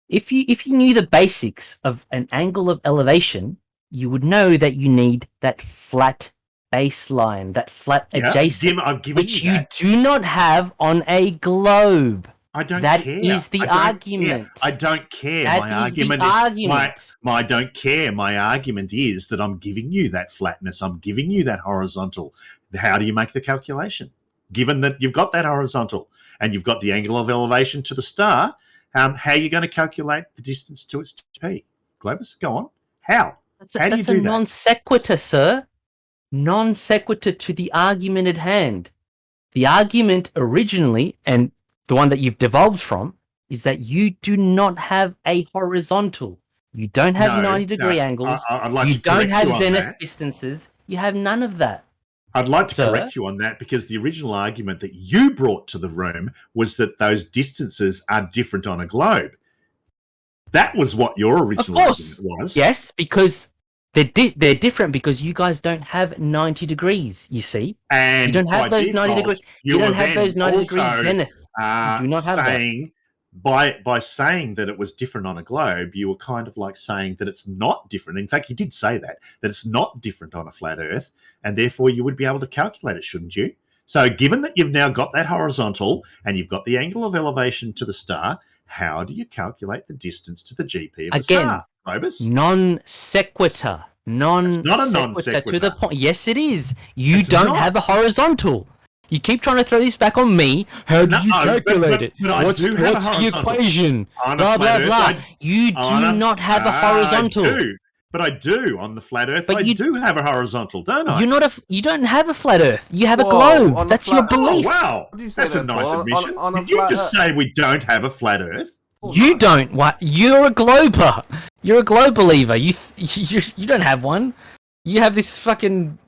If you knew the basics of an angle of elevation, you would know that you need that flat baseline, that flat adjacent, I've given which you you that. do not have on a globe. I don't That care. is the argument. I don't care. That My is the argument argument. I don't care. My argument is that I'm giving you that flatness. I'm giving you that horizontal. How do you make the calculation? Given that you've got that horizontal and you've got the angle of elevation to the star, how are you going to calculate the distance to its GP? Globus, go on. How? How do you do that? That's a non sequitur, sir. Non sequitur to the argument at hand. The argument originally, and the one that you've devolved from, is that you do not have a horizontal. You don't have 90-degree angles. I'd like you to don't correct have you on zenith that. distances. You have none of that. I'd like to Sir? correct you on that, because the original argument that you brought to the room was that those distances are different on a globe. That was what your original argument was. Yes, because they're different, because you guys don't have 90 degrees, you see. And you don't have by those 90 default, degrees. you You don't were have then those 90 degrees also, zenith. You do not have saying, by saying that it was different on a globe, you were kind of like saying that it's not different. In fact, you did say that it's not different on a flat Earth, and therefore you would be able to calculate it, shouldn't you? So given that you've now got that horizontal and you've got the angle of elevation to the star, how do you calculate the distance to the GP of the star, Globus? Non sequitur. It's not a non sequitur. To the point. Yes, it is. You It's don't not. have a horizontal. You keep trying to throw this back on me. How do you calculate it? But I What's do have a the horizontal. equation? On a Blah, flat blah, Earth, blah. You do not have a horizontal. I do. But I do. On the flat Earth, But I do have a horizontal, don't I? You don't have a flat Earth. You have a Whoa, globe. on a That's your flat- belief. Oh, wow. What did you say That's a there, nice Paul? admission. On a Did you flat just Earth? say we don't have a flat Earth? You don't. What? You're a glober. You're a globe believer. You don't have one. You have this fucking,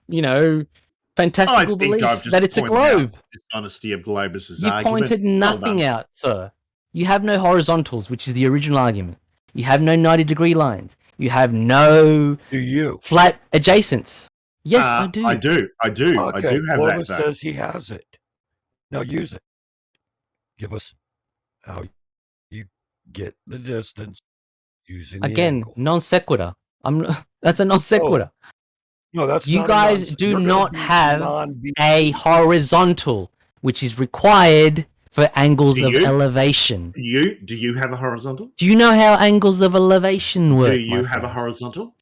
fantastical belief that it's a globe. The dishonesty of Globus's You argument. pointed Well nothing done. out, sir. You have no horizontals, which is the original argument. You have no 90-degree lines. You have no Do you? flat adjacents. Yes, I do. I do. I do Okay, have Globus that. Though. says he has it. Now use it. Give us how you get the distance using the Again, angle. non sequitur. That's a non sequitur. No, that's You not guys a do you're gonna not be have non-binary. a horizontal, which is required for angles Do of you? elevation. Do you have a horizontal? Do you know how angles of elevation work? Do you my have a friend? horizontal?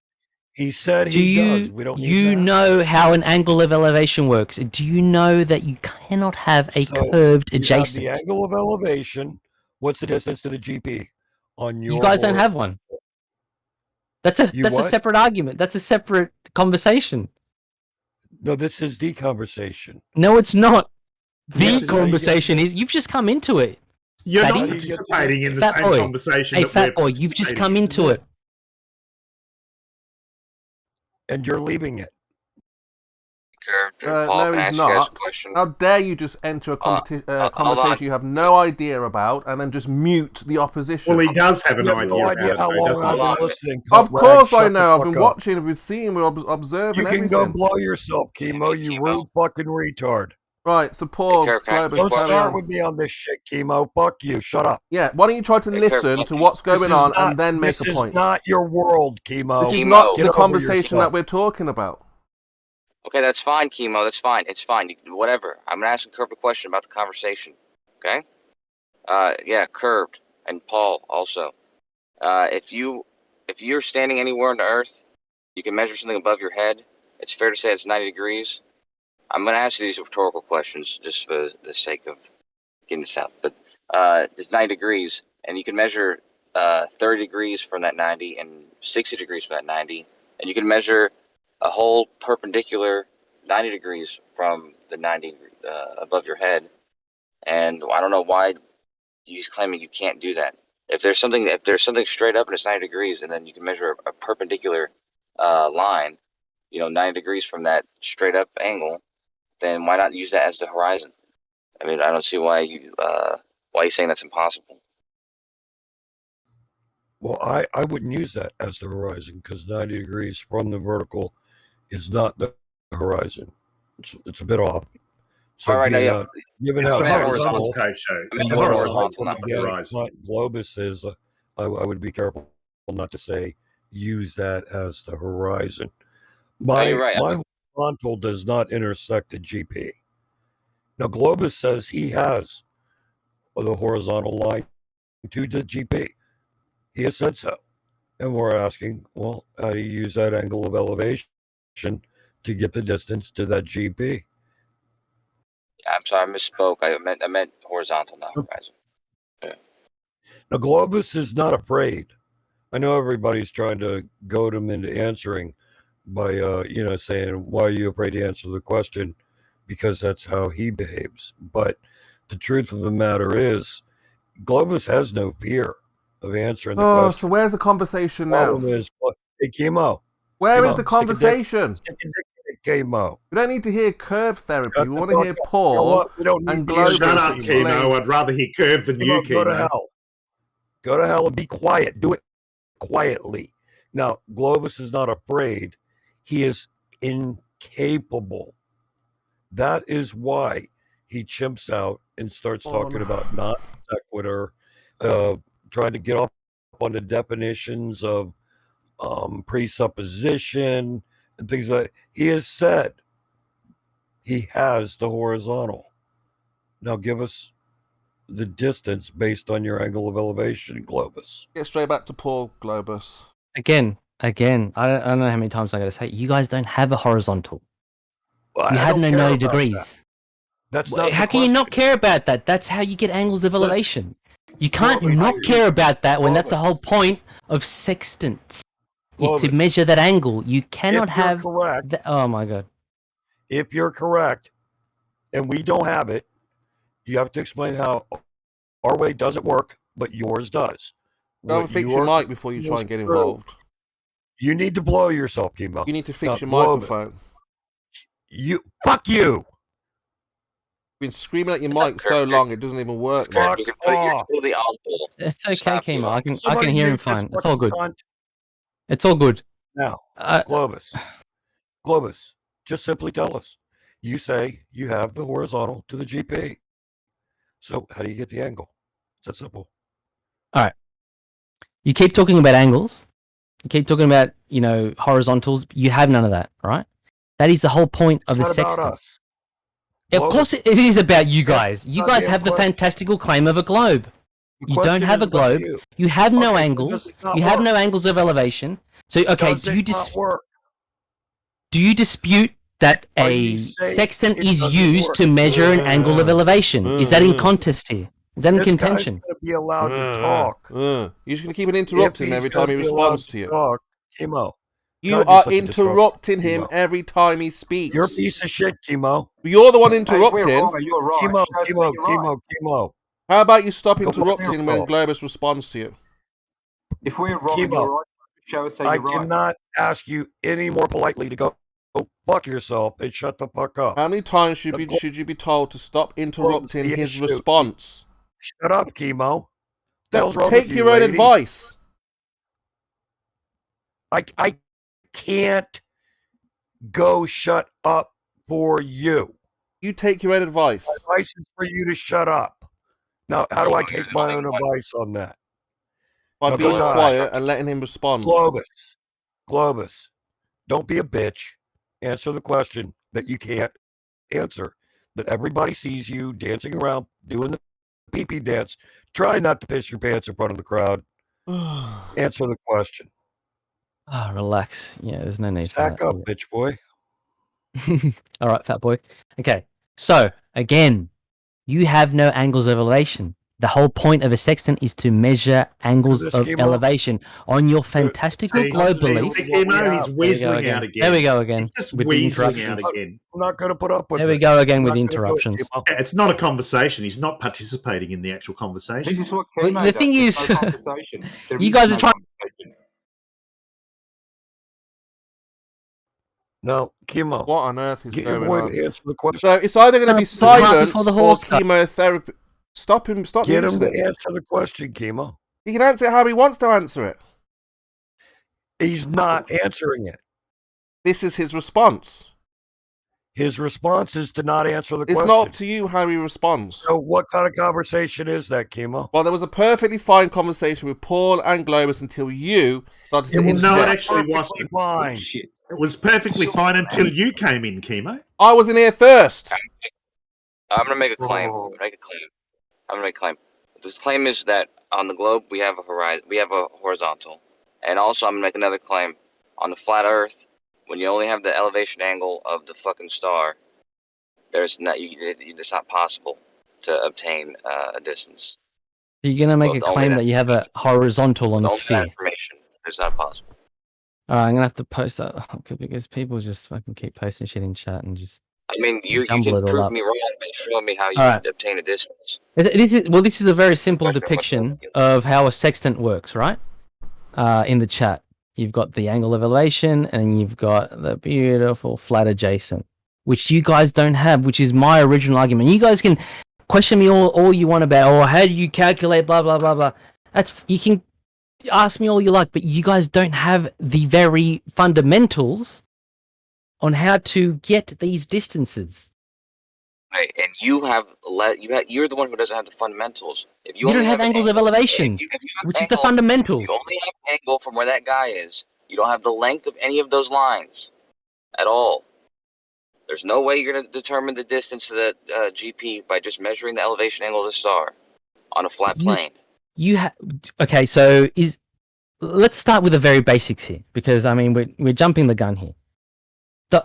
He said Do he you does. We don't need you that. know how an angle of elevation works? Do you know that you cannot have a So, curved you have adjacent? the angle of elevation. What's the distance to the GP on your? You guys don't have one. That's a what? separate argument. That's a separate conversation. No, this is the conversation. No, it's not. The Yes, conversation is you've just come into it. You're Fatty? not participating in the Fat same boy. conversation. Hey, that fat we're boy, you've just participating come in. into it. And you're leaving it. Paul, No, can I he's ask you guys a not. question? How dare you just enter a hold on. conversation you have no idea about and then just mute the opposition? Well, he does have an You have idea no about idea it, how though, long doesn't I've he? Hold been on. listening. Of Cup course rag, I shut know. the I've been fuck up. watching, we've seen, we're observing You can everything. go blow yourself, Chemo, you rude fucking retard. Right, so Paul, Hey, Kirk, can I- Globus, Don't carry start on. with me on this shit, Chemo. Fuck you. Shut up. Yeah, why don't you try to Hey, Kirk, listen look, to what's This going is on not- and then make this a point? is not your world, Chemo. This is Chemo. not Get the over conversation yourself. that we're talking about. Okay, that's fine, Chemo. That's fine. It's fine. Whatever. I'm gonna ask Kirk a question about the conversation. Okay? Yeah, curved, and Paul also. If you're standing anywhere on the Earth, you can measure something above your head. It's fair to say it's 90 degrees. I'm gonna ask you these rhetorical questions just for the sake of getting this out. But it's 90 degrees, and you can measure 30 degrees from that 90 and 60 degrees from that 90, and you can measure a whole perpendicular 90 degrees from the 90 above your head. And I don't know why he's claiming you can't do that. If there's something straight up and it's 90 degrees, and then you can measure a perpendicular line, 90 degrees from that straight up angle, then why not use that as the horizon? I mean, I don't see why you're saying that's impossible. Well, I wouldn't use that as the horizon because 90 degrees from the vertical is not the horizon. It's a bit off. So All right, given now, out, given It's out the horizontal. horizontal horizontal, show. I mean, It's the the horizontal, horizontal, not the horizon. Globus is, I would be careful not to say use that as the horizon. No, you're right. horizontal does not intersect the GP. Now, Globus says he has the horizontal line to the GP. He has said so. And we're asking, well, how do you use that angle of elevation to get the distance to that GP? I'm sorry, I misspoke. I meant horizontal, not horizon. Yeah. Now, Globus is not afraid. I know everybody's trying to goad him into answering by, saying, why are you afraid to answer the question? Because that's how he behaves. But the truth of the matter is, Globus has no fear of answering the question. So where's the conversation The now? problem is, it came out. Where is the conversation? It came out. We don't need to hear curve therapy. We want to hear Paul and Globus. Shut up, Chemo. I'd rather hear curve than you, Go to Chemo. hell. Go to hell and be quiet. Do it quietly. Now, Globus is not afraid. He is incapable. That is why he chimps out and starts talking about non sequitur, trying to get up on the definitions of presupposition and things like that. He has said he has the horizontal. Now give us the distance based on your angle of elevation, Globus. Get straight back to Paul, Globus. Again, I don't know how many times I got to say, you guys don't have a horizontal. Well, You have no 90 degrees. That's not. How can you not care about that? That's how you get angles of elevation. You can't not care about that when that's the whole point of sextant, is to measure that angle. You cannot have. Correct. Oh my god! If you're correct, and we don't have it, you have to explain how our way doesn't work, but yours does. Go and fix your mic before you try and get involved. You need to blow yourself, Chemo. You need to fix your microphone. Fuck you. You've been screaming at your mic so long it doesn't even work. You can pull the envelope. It's okay, Chemo. I can hear him fine. It's all good. It's all good. Now, Globus, just simply tell us. You say you have the horizontal to the GP. So how do you get the angle? It's that simple. All right. You keep talking about angles. You keep talking about, horizontals. You have none of that, right? That is the whole point of the sextant. Of course it is about you guys. You guys have the fantastical claim of a globe. You don't have a globe. You have no angles. You have no angles of elevation. So, okay, do you dispute that a sextant is used to measure an angle of elevation? Is that in contest here? Is that in contention? This guy's going to be allowed to talk. You're just going to keep interrupting him every time he responds to you. Chemo. You are interrupting him every time he speaks. You're a piece of shit, Chemo. You're the one interrupting. Chemo. How about you stop interrupting when Globus responds to you? If we're wrong, you're right. Show us I cannot ask you any more politely to go fuck yourself and shut the fuck up. How many times should you be told to stop interrupting his response? Shut up, Chemo. Take your own advice. I can't go shut up for you. You take your own advice. My advice is for you to shut up. Now, how do I take my own advice on that? By being quiet and letting him respond. Globus, don't be a bitch. Answer the question that you can't answer. That everybody sees you dancing around, doing the pee-pee dance. Try not to piss your pants in front of the crowd. Answer the question. Relax. Yeah, there's no need Stack for that. up, bitch boy. All right, fat boy. Okay, so again, you have no angles of elevation. The whole point of a sextant is to measure angles of elevation on your fantastical globe belief. He's whistling out again. There we go again. He's just with whistling the out again. I'm not going to put up with There we go again with the interruptions. It's not a conversation. He's not participating in the actual conversation. This is what The thing is, you guys are trying. No, Chemo. What on earth is going on? Answer the question. So it's either going to be silence or chemotherapy. Stop him. Get him to answer the question, Chemo. He can answer it how he wants to answer it. He's not answering it. This is his response. His response is to not answer the question. It's not up to you how he responds. So what kind of conversation is that, Chemo? Well, there was a perfectly fine conversation with Paul and Globus until you started to interject. No, it actually wasn't. Fine. was perfectly fine until you came in, Chemo. I was in here first. I'm gonna make a claim. I'm gonna make a claim. This claim is that on the globe we have a horizon, we have a horizontal, and also I'm gonna make another claim on the flat Earth. When you only have the elevation angle of the fucking star, it's not possible to obtain a distance. You're gonna make a claim that you have a horizontal on the sphere. Information, it's not possible. Alright, I'm gonna have to post that because people just fucking keep posting shit in chat and just. I mean, you can prove me wrong by showing me how you obtain a distance. This is a very simple depiction of how a sextant works, right? In the chat, you've got the angle of elevation and you've got the beautiful flat adjacent, which you guys don't have, which is my original argument. You guys can question me all you want about, how do you calculate, blah, blah, blah, blah. You can ask me all you like, but you guys don't have the very fundamentals on how to get these distances. Right, and you're the one who doesn't have the fundamentals. If you don't have angles of elevation, which is the fundamentals. You only have an angle from where that guy is. You don't have the length of any of those lines at all. There's no way you're going to determine the distance to the GP by just measuring the elevation angle of the star on a flat plane. Okay, so let's start with the very basics here, because I mean we're jumping the gun here.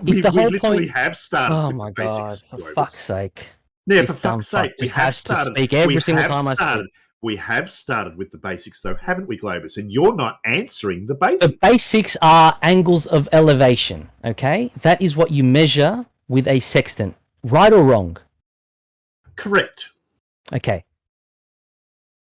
We literally have started. Oh with my the god! basics, For fuck's sake! Yeah, for fuck's sake, we have to speak every single time I speak. We have started with the basics, though, haven't we, Globus? And you're not answering the basics. The basics are angles of elevation. Okay, that is what you measure with a sextant, right or wrong? Correct. Okay.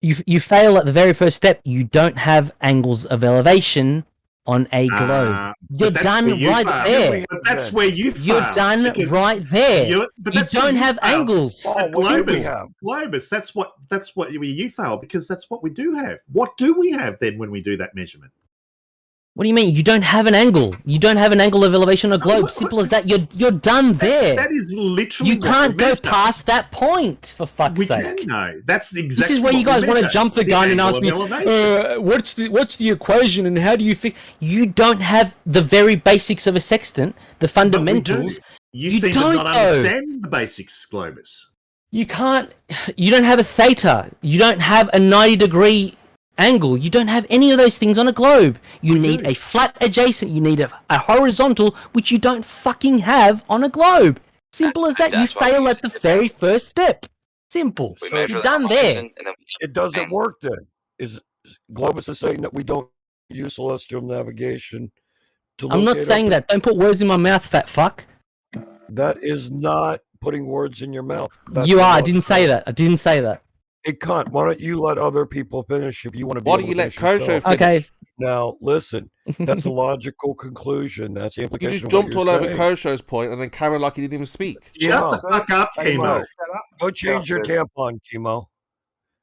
You fail at the very first step. You don't have angles of elevation on a globe. You're done right there. But that's where you fail. You're done right there. You don't have angles. Globus, that's what you fail, because that's what we do have. What do we have then when we do that measurement? What do you mean? You don't have an angle. You don't have an angle of elevation on a globe. Simple as that. You're done there. That is literally. You can't go past that point, for fuck's sake. We can, no. That's exactly. This is where you guys want to jump the gun and ask me, what's the equation and how do you fix? You don't have the very basics of a sextant, the fundamentals. You seem to not understand the basics, Globus. You can't. You don't have a theta. You don't have a 90-degree angle. You don't have any of those things on a globe. You need a flat adjacent. You need a horizontal, which you don't fucking have on a globe. Simple as that. You fail at the very first step. Simple. You're done there. It doesn't work then. Globus is saying that we don't use celestial navigation to I'm not saying that. Don't put words in my mouth, fat fuck. That is not putting words in your mouth. You are. I didn't say that. I didn't say that. It can't. Why don't you let other people finish if you want to be? Why don't you let Kosho finish? Okay. Now listen. That's a logical conclusion. That's the implication. You just jumped all over Kosho's point and then carried like he didn't even speak. Shut the fuck up, Chemo. Go change your tampon, Chemo.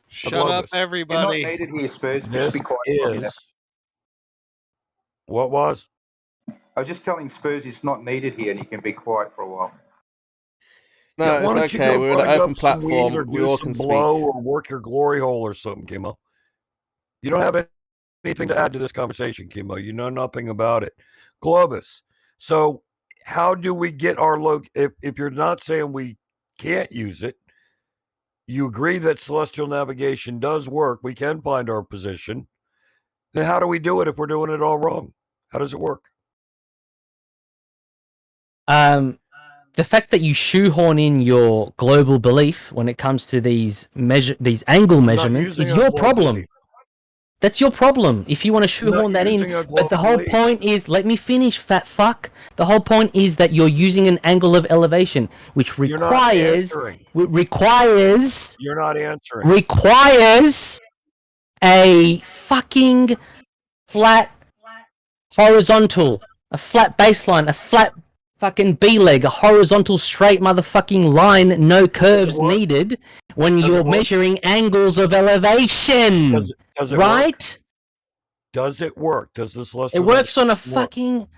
Shut up, everybody. You're not needed here, Spurs. This is what was. I was just telling Spurs it's not needed here, and you can be quiet for a while. No, it's okay. We're in an open platform. We all can blow or work your glory hole or something, Chemo. You don't have anything to add to this conversation, Chemo. You know nothing about it. Globus. So how do we get our if you're not saying we can't use it, you agree that celestial navigation does work. We can find our position. Then how do we do it if we're doing it all wrong? How does it work? The fact that you shoehorn in your global belief when it comes to these angle measurements is your problem. Belief. That's your problem. If you want to shoehorn that in, but the whole point is, let me finish, fat fuck. The whole point is that you're using an angle of elevation, which requires You're not answering. Requires a fucking flat horizontal, a flat baseline, a flat fucking B-leg, a horizontal straight motherfucking line, no curves needed when you're measuring angles of elevation. Does it right? Work? Does it work? Does this lesson? It works on a fucking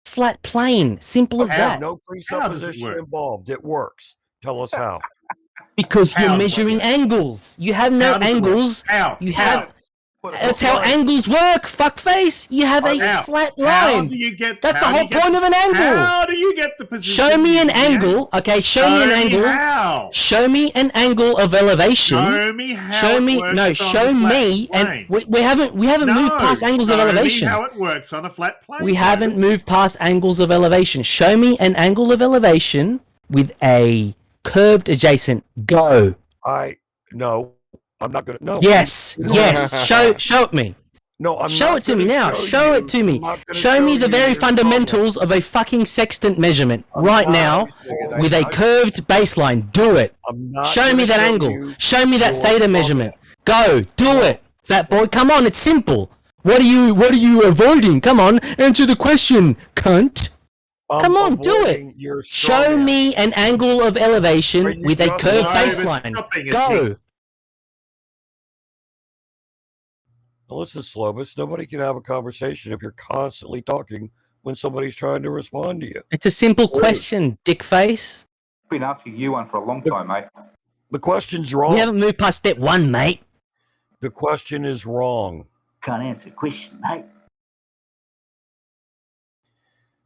flat plane. Simple as that. No presupposition involved. It works. Tell us how. Because you're measuring angles. You have no angles. You have That's how angles work, fuckface. You have a flat line. How do you get? That's the whole point of an angle. How do you get the position? Show me an angle. Okay, show me an angle. How? Show me an angle of elevation. Show me how. Show me. It works No, on show a me. flat And plane. we haven't moved past angles of elevation. Show me how it works on a flat plane. We haven't moved past angles of elevation. Show me an angle of elevation with a curved adjacent. Go. No, I'm not gonna. No. Yes. Show it me. No, I'm show not it to me gonna now. Show it to me. Show me the very fundamentals of a fucking sextant measurement right now with a curved baseline. Do it. Show me that angle. Show me that theta measurement. Go. Do it. Fat boy, come on. It's simple. What are you avoiding? Come on. Answer the question, cunt. Come on, do it. Show me an angle of elevation with a curved baseline. Go. Listen, Globus, nobody can have a conversation if you're constantly talking when somebody's trying to respond to you. It's a simple question, dickface. I've been asking you one for a long time, mate. The question's wrong. We haven't moved past step 1, mate. The question is wrong. Can't answer the question, mate.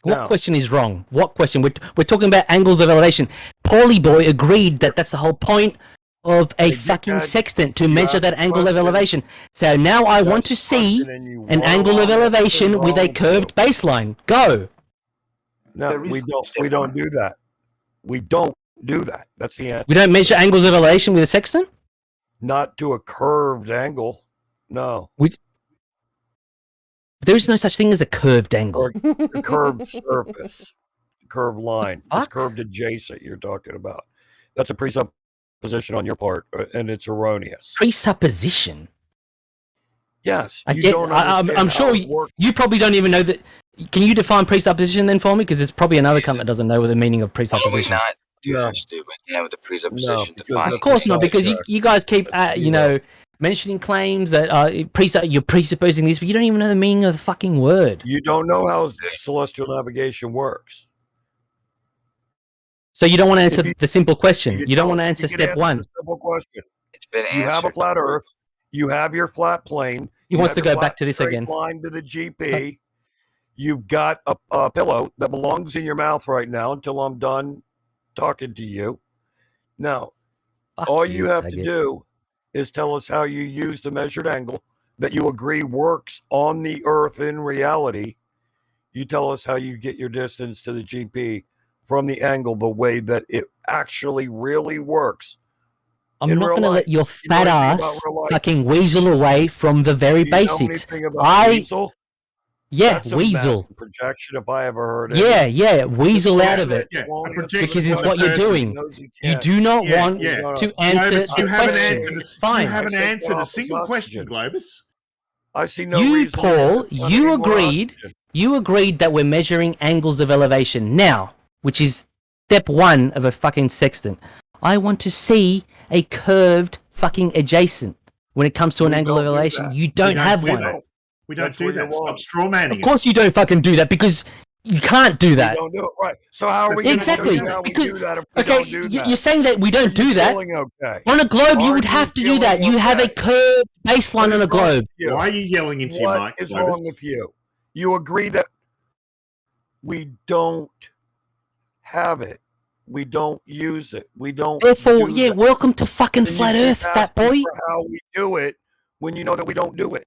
What question is wrong? What question? We're talking about angles of elevation. Paulie boy agreed that that's the whole point of a fucking sextant, to measure that angle of elevation. So now I want to see an angle of elevation with a curved baseline. Go. No, we don't do that. We don't do that. That's the answer. We don't measure angles of elevation with a sextant? Not to a curved angle. No. There is no such thing as a curved angle. Or a curved surface. Curved line. It's curved adjacent you're talking about. That's a presupposition on your part, and it's erroneous. Presupposition? Yes. I'm sure you probably don't even know that. Can you define presupposition then for me? Because there's probably another cunt that doesn't know the meaning of presupposition. Probably not. You're stupid. Yeah, with the presupposition. Of course not, because you guys keep, mentioning claims that you're presupposing this, but you don't even know the meaning of the fucking word. You don't know how celestial navigation works. So you don't want to answer the simple question. You don't want to answer step 1. Simple question. It's been answered. You have a flat Earth. You have your flat plane. He wants to go back to this again. Line to the GP. You've got a pillow that belongs in your mouth right now until I'm done talking to you. Now, all you have to do is tell us how you use the measured angle that you agree works on the Earth in reality. You tell us how you get your distance to the GP from the angle the way that it actually really works. I'm not going to let your fat ass fucking weasel away from the very basics. Weasel? Yeah, That's weasel. A projection if I ever heard it. Yeah, weasel out of it. Because it's what you're doing. You do not want to answer the question. Fine. You haven't answered a single question, Globus. I see no reason. Paul, you agreed that we're measuring angles of elevation now, which is step 1 of a fucking sextant. I want to see a curved fucking adjacent when it comes to an angle of elevation. You don't have one. We don't do that. Stop straw manning. Of course you don't fucking do that, because you can't do that. We don't do it right. So how are we going to do that? You're saying that we don't do that. On a globe, you would have to do that. You have a curved baseline on a globe. Why are you yelling into your mic? What is wrong with you? You agree that we don't have it. We don't use it. We don't. Therefore, welcome to fucking flat Earth, fat boy. How we do it when you know that we don't do it.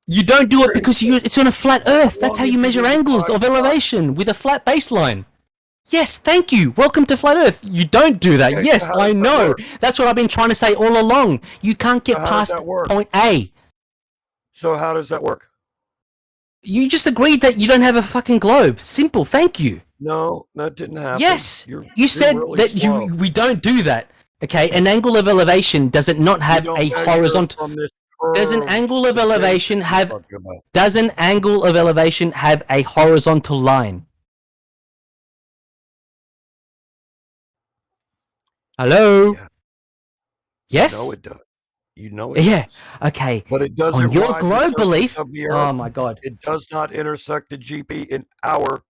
You don't do it because it's on a flat Earth. That's how you measure angles of elevation, with a flat baseline. Yes, thank you. Welcome to flat Earth. You don't do that. Okay, yes, I know. That's what I've been trying to say all along. You can't get past point A. So how does that work? You just agreed that you don't have a fucking globe. Simple. Thank you. No, that didn't happen. Yes, you said really that we don't do that. Okay, an angle of elevation does it not have a horizontal? Does an angle of elevation have? Does an angle of elevation have a horizontal line? Hello. Yeah. Yes. You know it does. You know it. Yeah. Does. Okay. But it doesn't. On your globe belief. Oh my God. It does not intersect the GP in our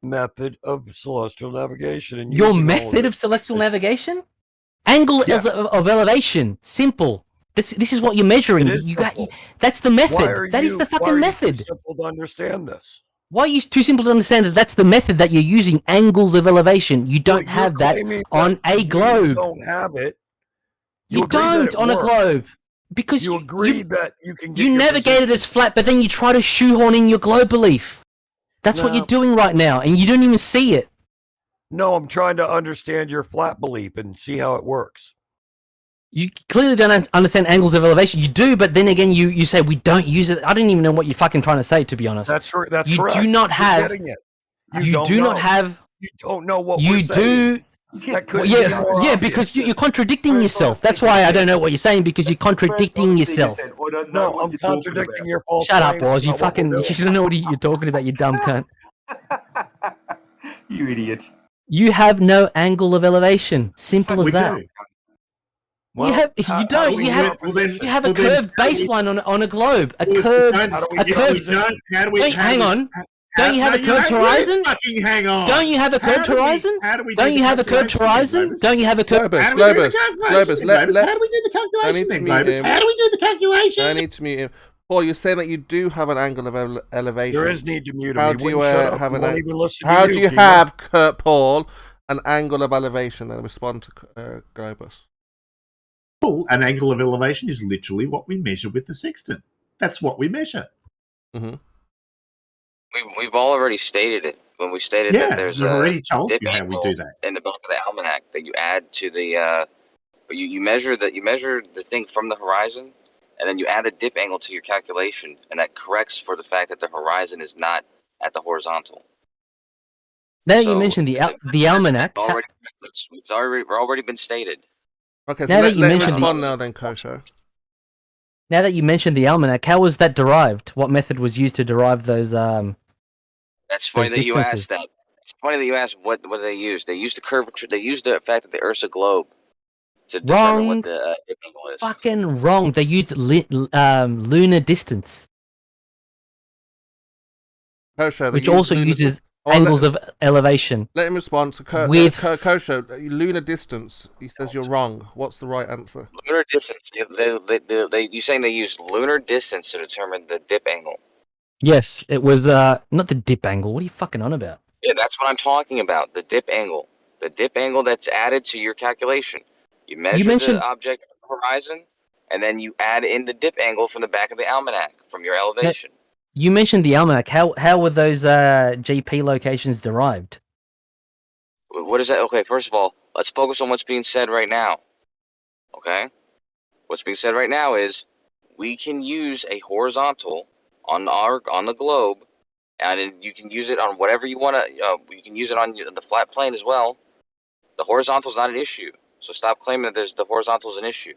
method of celestial navigation. And your method of celestial navigation? Angle of elevation. Simple. This is what you're measuring. It is That's the method. That is the fucking method. Too simple to understand this. Why are you too simple to understand that that's the method that you're using? Angles of elevation. You don't have that on a globe. You don't have it. You don't on a globe. Because you agree that you can get you navigate it as flat, but then you try to shoehorn in your globe belief. That's what you're doing right now, and you don't even see it. No, I'm trying to understand your flat belief and see how it works. You clearly don't understand angles of elevation. You do, but then again, you say we don't use it. I don't even know what you're fucking trying to say, to be honest. That's correct. You do not have. You do not have. You don't know what you we're saying. do. Yeah, because you're contradicting yourself. That's why I don't know what you're saying, because you're contradicting yourself. No, I'm contradicting your false Shut up, claims. Oz. You fucking. You don't know what you're talking about, you dumb cunt. You idiot. You have no angle of elevation. Simple as that. Well, you don't. You have a curved baseline on a globe. A curved. Hang on. Don't you have a curved horizon? Fucking hang on. Don't you have a curved horizon? Don't you have a curved horizon? Don't you have a curved? Globus. How do we do the calculation then, Globus? How do we do the calculation? I need to mute him. Paul, you're saying that you do have an angle of elevation. There is need to mute him. How do you have have, Kurt Paul, an angle of elevation? And respond to Globus. Paul, an angle of elevation is literally what we measure with the sextant. That's what we measure. Mm-hmm. We've already stated it when we stated that there's already told you how we do that in the back of the almanac that you add to the. But you measure the thing from the horizon, and then you add the dip angle to your calculation, and that corrects for the fact that the horizon is not at the horizontal. Now you mentioned the almanac. It's already been stated. Okay, so let me respond now then, Kosho. Now that you mentioned the almanac, how was that derived? What method was used to derive those? That's funny that you asked that. It's funny that you asked what they used. They used the curvature. They used the fact that the Earth's a globe to determine what the dip angle is. Fucking wrong. They used lunar distance, which also uses angles of elevation. Let him respond to Kosho. Lunar distance. He says you're wrong. What's the right answer? Lunar distance. You saying they used lunar distance to determine the dip angle? Yes, it was not the dip angle. What are you fucking on about? Yeah, that's what I'm talking about. The dip angle. The dip angle that's added to your calculation. You measure the object from the horizon, and then you add in the dip angle from the back of the almanac from your elevation. You mentioned the almanac. How were those GP locations derived? What is that? Okay, first of all, let's focus on what's being said right now. Okay? What's being said right now is we can use a horizontal on the globe, and you can use it on whatever you want to. You can use it on the flat plane as well. The horizontal is not an issue, so stop claiming that the horizontal is an issue.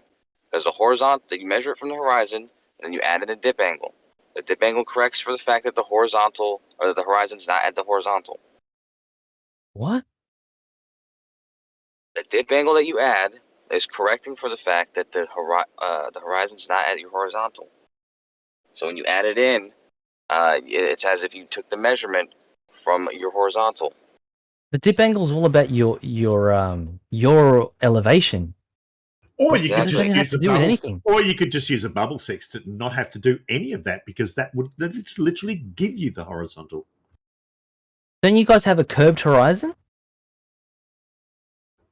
Because the horizontal, you measure it from the horizon, and then you add in a dip angle. The dip angle corrects for the fact that the horizontal or that the horizon is not at the horizontal. What? The dip angle that you add is correcting for the fact that the horizon is not at your horizontal. So when you add it in, it's as if you took the measurement from your horizontal. The dip angle is all about your elevation. Or you could just use a bubble, or you could just use a bubble sextant and not have to do any of that, because that would literally give you the horizontal. Don't you guys have a curved horizon?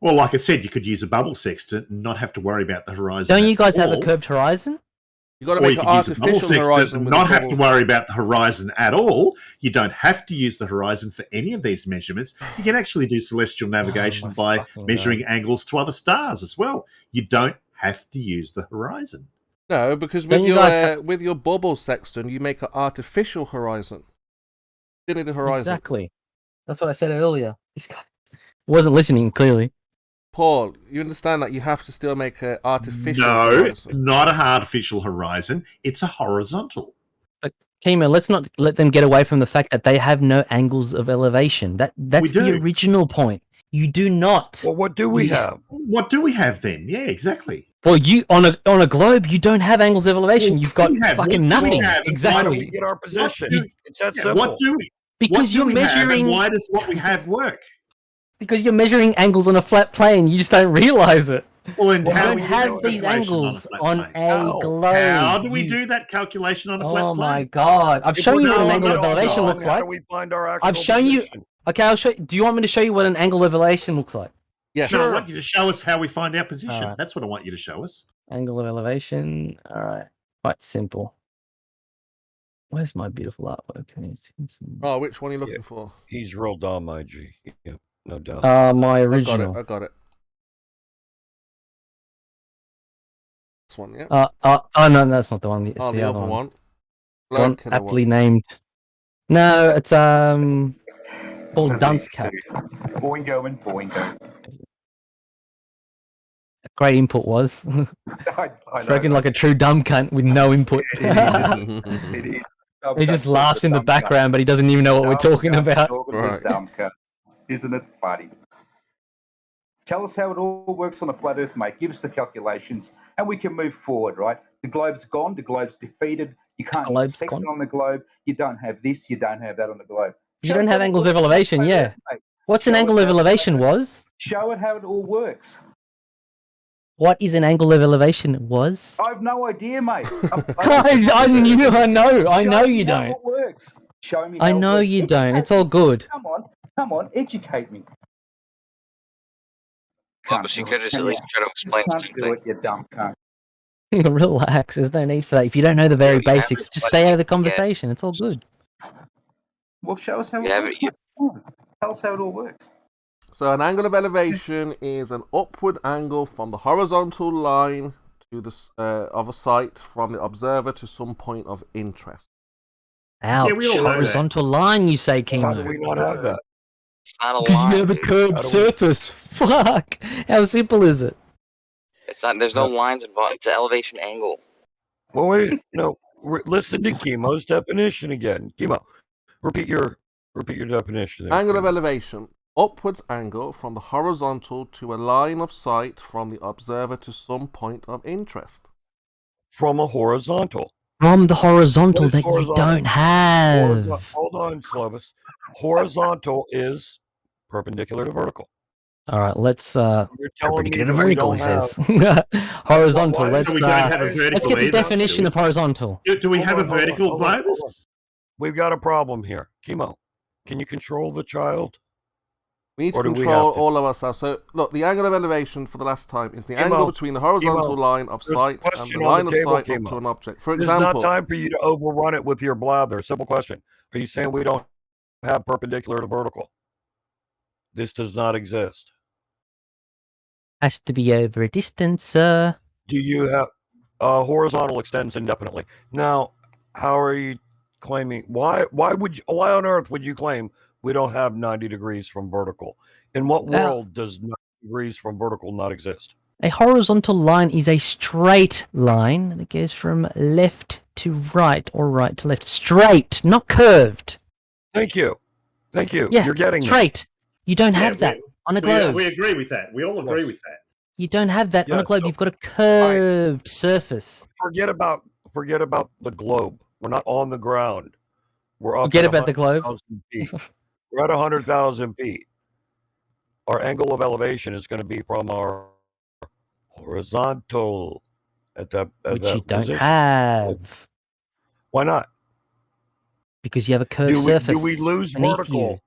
Well, like I said, you could use a bubble sextant and not have to worry about the horizon. Don't you guys have a curved horizon? You got to make an artificial horizon and not have to worry about the horizon at all. You don't have to use the horizon for any of these measurements. You can actually do celestial navigation by measuring angles to other stars as well. You don't have to use the horizon. No, because with your bubble sextant, you make an artificial horizon. Still the horizon. Exactly. That's what I said earlier. This guy wasn't listening clearly. Paul, you understand that you have to still make an artificial horizon? No, not an artificial horizon. It's a horizontal. But Kima, let's not let them get away from the fact that they have no angles of elevation. That's the original point. You do not. Well, what do we have? What do we have then? Yeah, exactly. Well, you on a globe, you don't have angles of elevation. You've got fucking nothing. Exactly. How do we get our position? It's that simple. What do we? Because you're measuring. Why does what we have work? Because you're measuring angles on a flat plane, you just don't realize it. Well, and I how don't do we do have that these calculation angles flat on plane? a globe. How do we do that calculation on a flat Oh plane? my god! I've shown you what an angle of elevation looks How like. do we find our actual I've shown you. position? Okay, I'll show. Do you want me to show you what an angle of elevation looks like? Yeah, No, I sure. want you to show us how we find our position. Alright. That's what I want you to show us. Angle of elevation. All right, quite simple. Where's my beautiful artwork? Can you see some- Oh, which one are you looking for? He's real dumb, IG. Yeah, no doubt. my I original. got it. This one, yeah. Oh no, that's not the one. It's Oh, the other one. One One aptly named. No, it's called Dunce Cap. Boingo and boingo. Great input was. I Spoken like a true dumb cunt with no input. It is. He just laughs in the background, but he doesn't even know what we're talking about. Right. Dumb cunt. Isn't it funny? Tell us how it all works on a flat Earth, mate. Give us the calculations, and we can move forward. Right? The globe's gone. The globe's defeated. You can't use Globe's sextant gone. on the globe. You don't have this. You don't have that on the globe. You Show don't us have how it angles of works on elevation, flat yeah. Earth, mate. What's an Show us angle of how it elevation works. was? Show it how it all works. What is an angle of elevation was? I have no idea, mate. I know you Show me don't. How it works. Show me. I how it know works. you don't. Educate It's all me. good. Come on, educate me. Globus, you could just at least try to explain Can't do something. it, you dumb cunt. Relax. There's no need for that. If you don't know the very You haven't, basics, just but stay out of the you conversation. It's all good. Well, show us how You it haven't- works. Tell us how it all works. So an angle of elevation is an upward angle from the horizontal line to the of a site from the observer to some point of interest. Ouch. we all know that. Horizontal line, you say, How do Kimo. we not have that? It's not a Because line. you have a dude. curved How do we- surface. Fuck. How simple is it? It's not. There's no lines involved. It's an elevation angle. Well, wait, no. Listen to Chemo's definition again. Chemo, repeat your definition. There, Angle of Chemo. elevation. Upwards angle from the horizontal to a line of sight from the observer to some point of interest. From a horizontal. From the horizontal What is that you horizontal? don't have. Hold on, Slovis. Horizontal is perpendicular to vertical. All right, let's You're telling me perpendicular to that we vertical, he don't says. Horizontal. Why- Let's So we don't have a vertical let's get the either, definition do of horizontal. we? Do we Hold have on, a hold on, vertical hold on, hold on. globus? We've got a problem here. Chemo, can you control the child? We need to Or do we control have to? all of ourselves. So, look, the angle of elevation for the last time is the Chemo, angle between the horizontal Chemo, line of there's a sight and question the on line the of table, sight up Chemo. to an object. For This is not example, time for you to overrun it with your blather. Simple question. Are you saying we don't have perpendicular to vertical? This does not exist. Has to be over a distance, sir. Do you have horizontal extends indefinitely? Now, how are you claiming? Why on earth would you claim we don't have 90 degrees from vertical? In what world does 90 degrees from vertical not exist? A horizontal line is a straight line that goes from left to right or right to left. Straight, not curved. Thank you. Yeah, You're getting it. straight. You don't have Yeah, that on a globe. We agree with that. We all agree Yes. with that. You don't have that on a Yes, globe. so- You've got a curved surface. Forget about the globe. We're not on the ground. We're up. Forget at about the globe. 100,000 feet. We're at 100,000 feet. Our angle of elevation is going to be from our horizontal at that Which you don't position. have. Why not? Because you have a curved Do surface. we lose beneath vertical?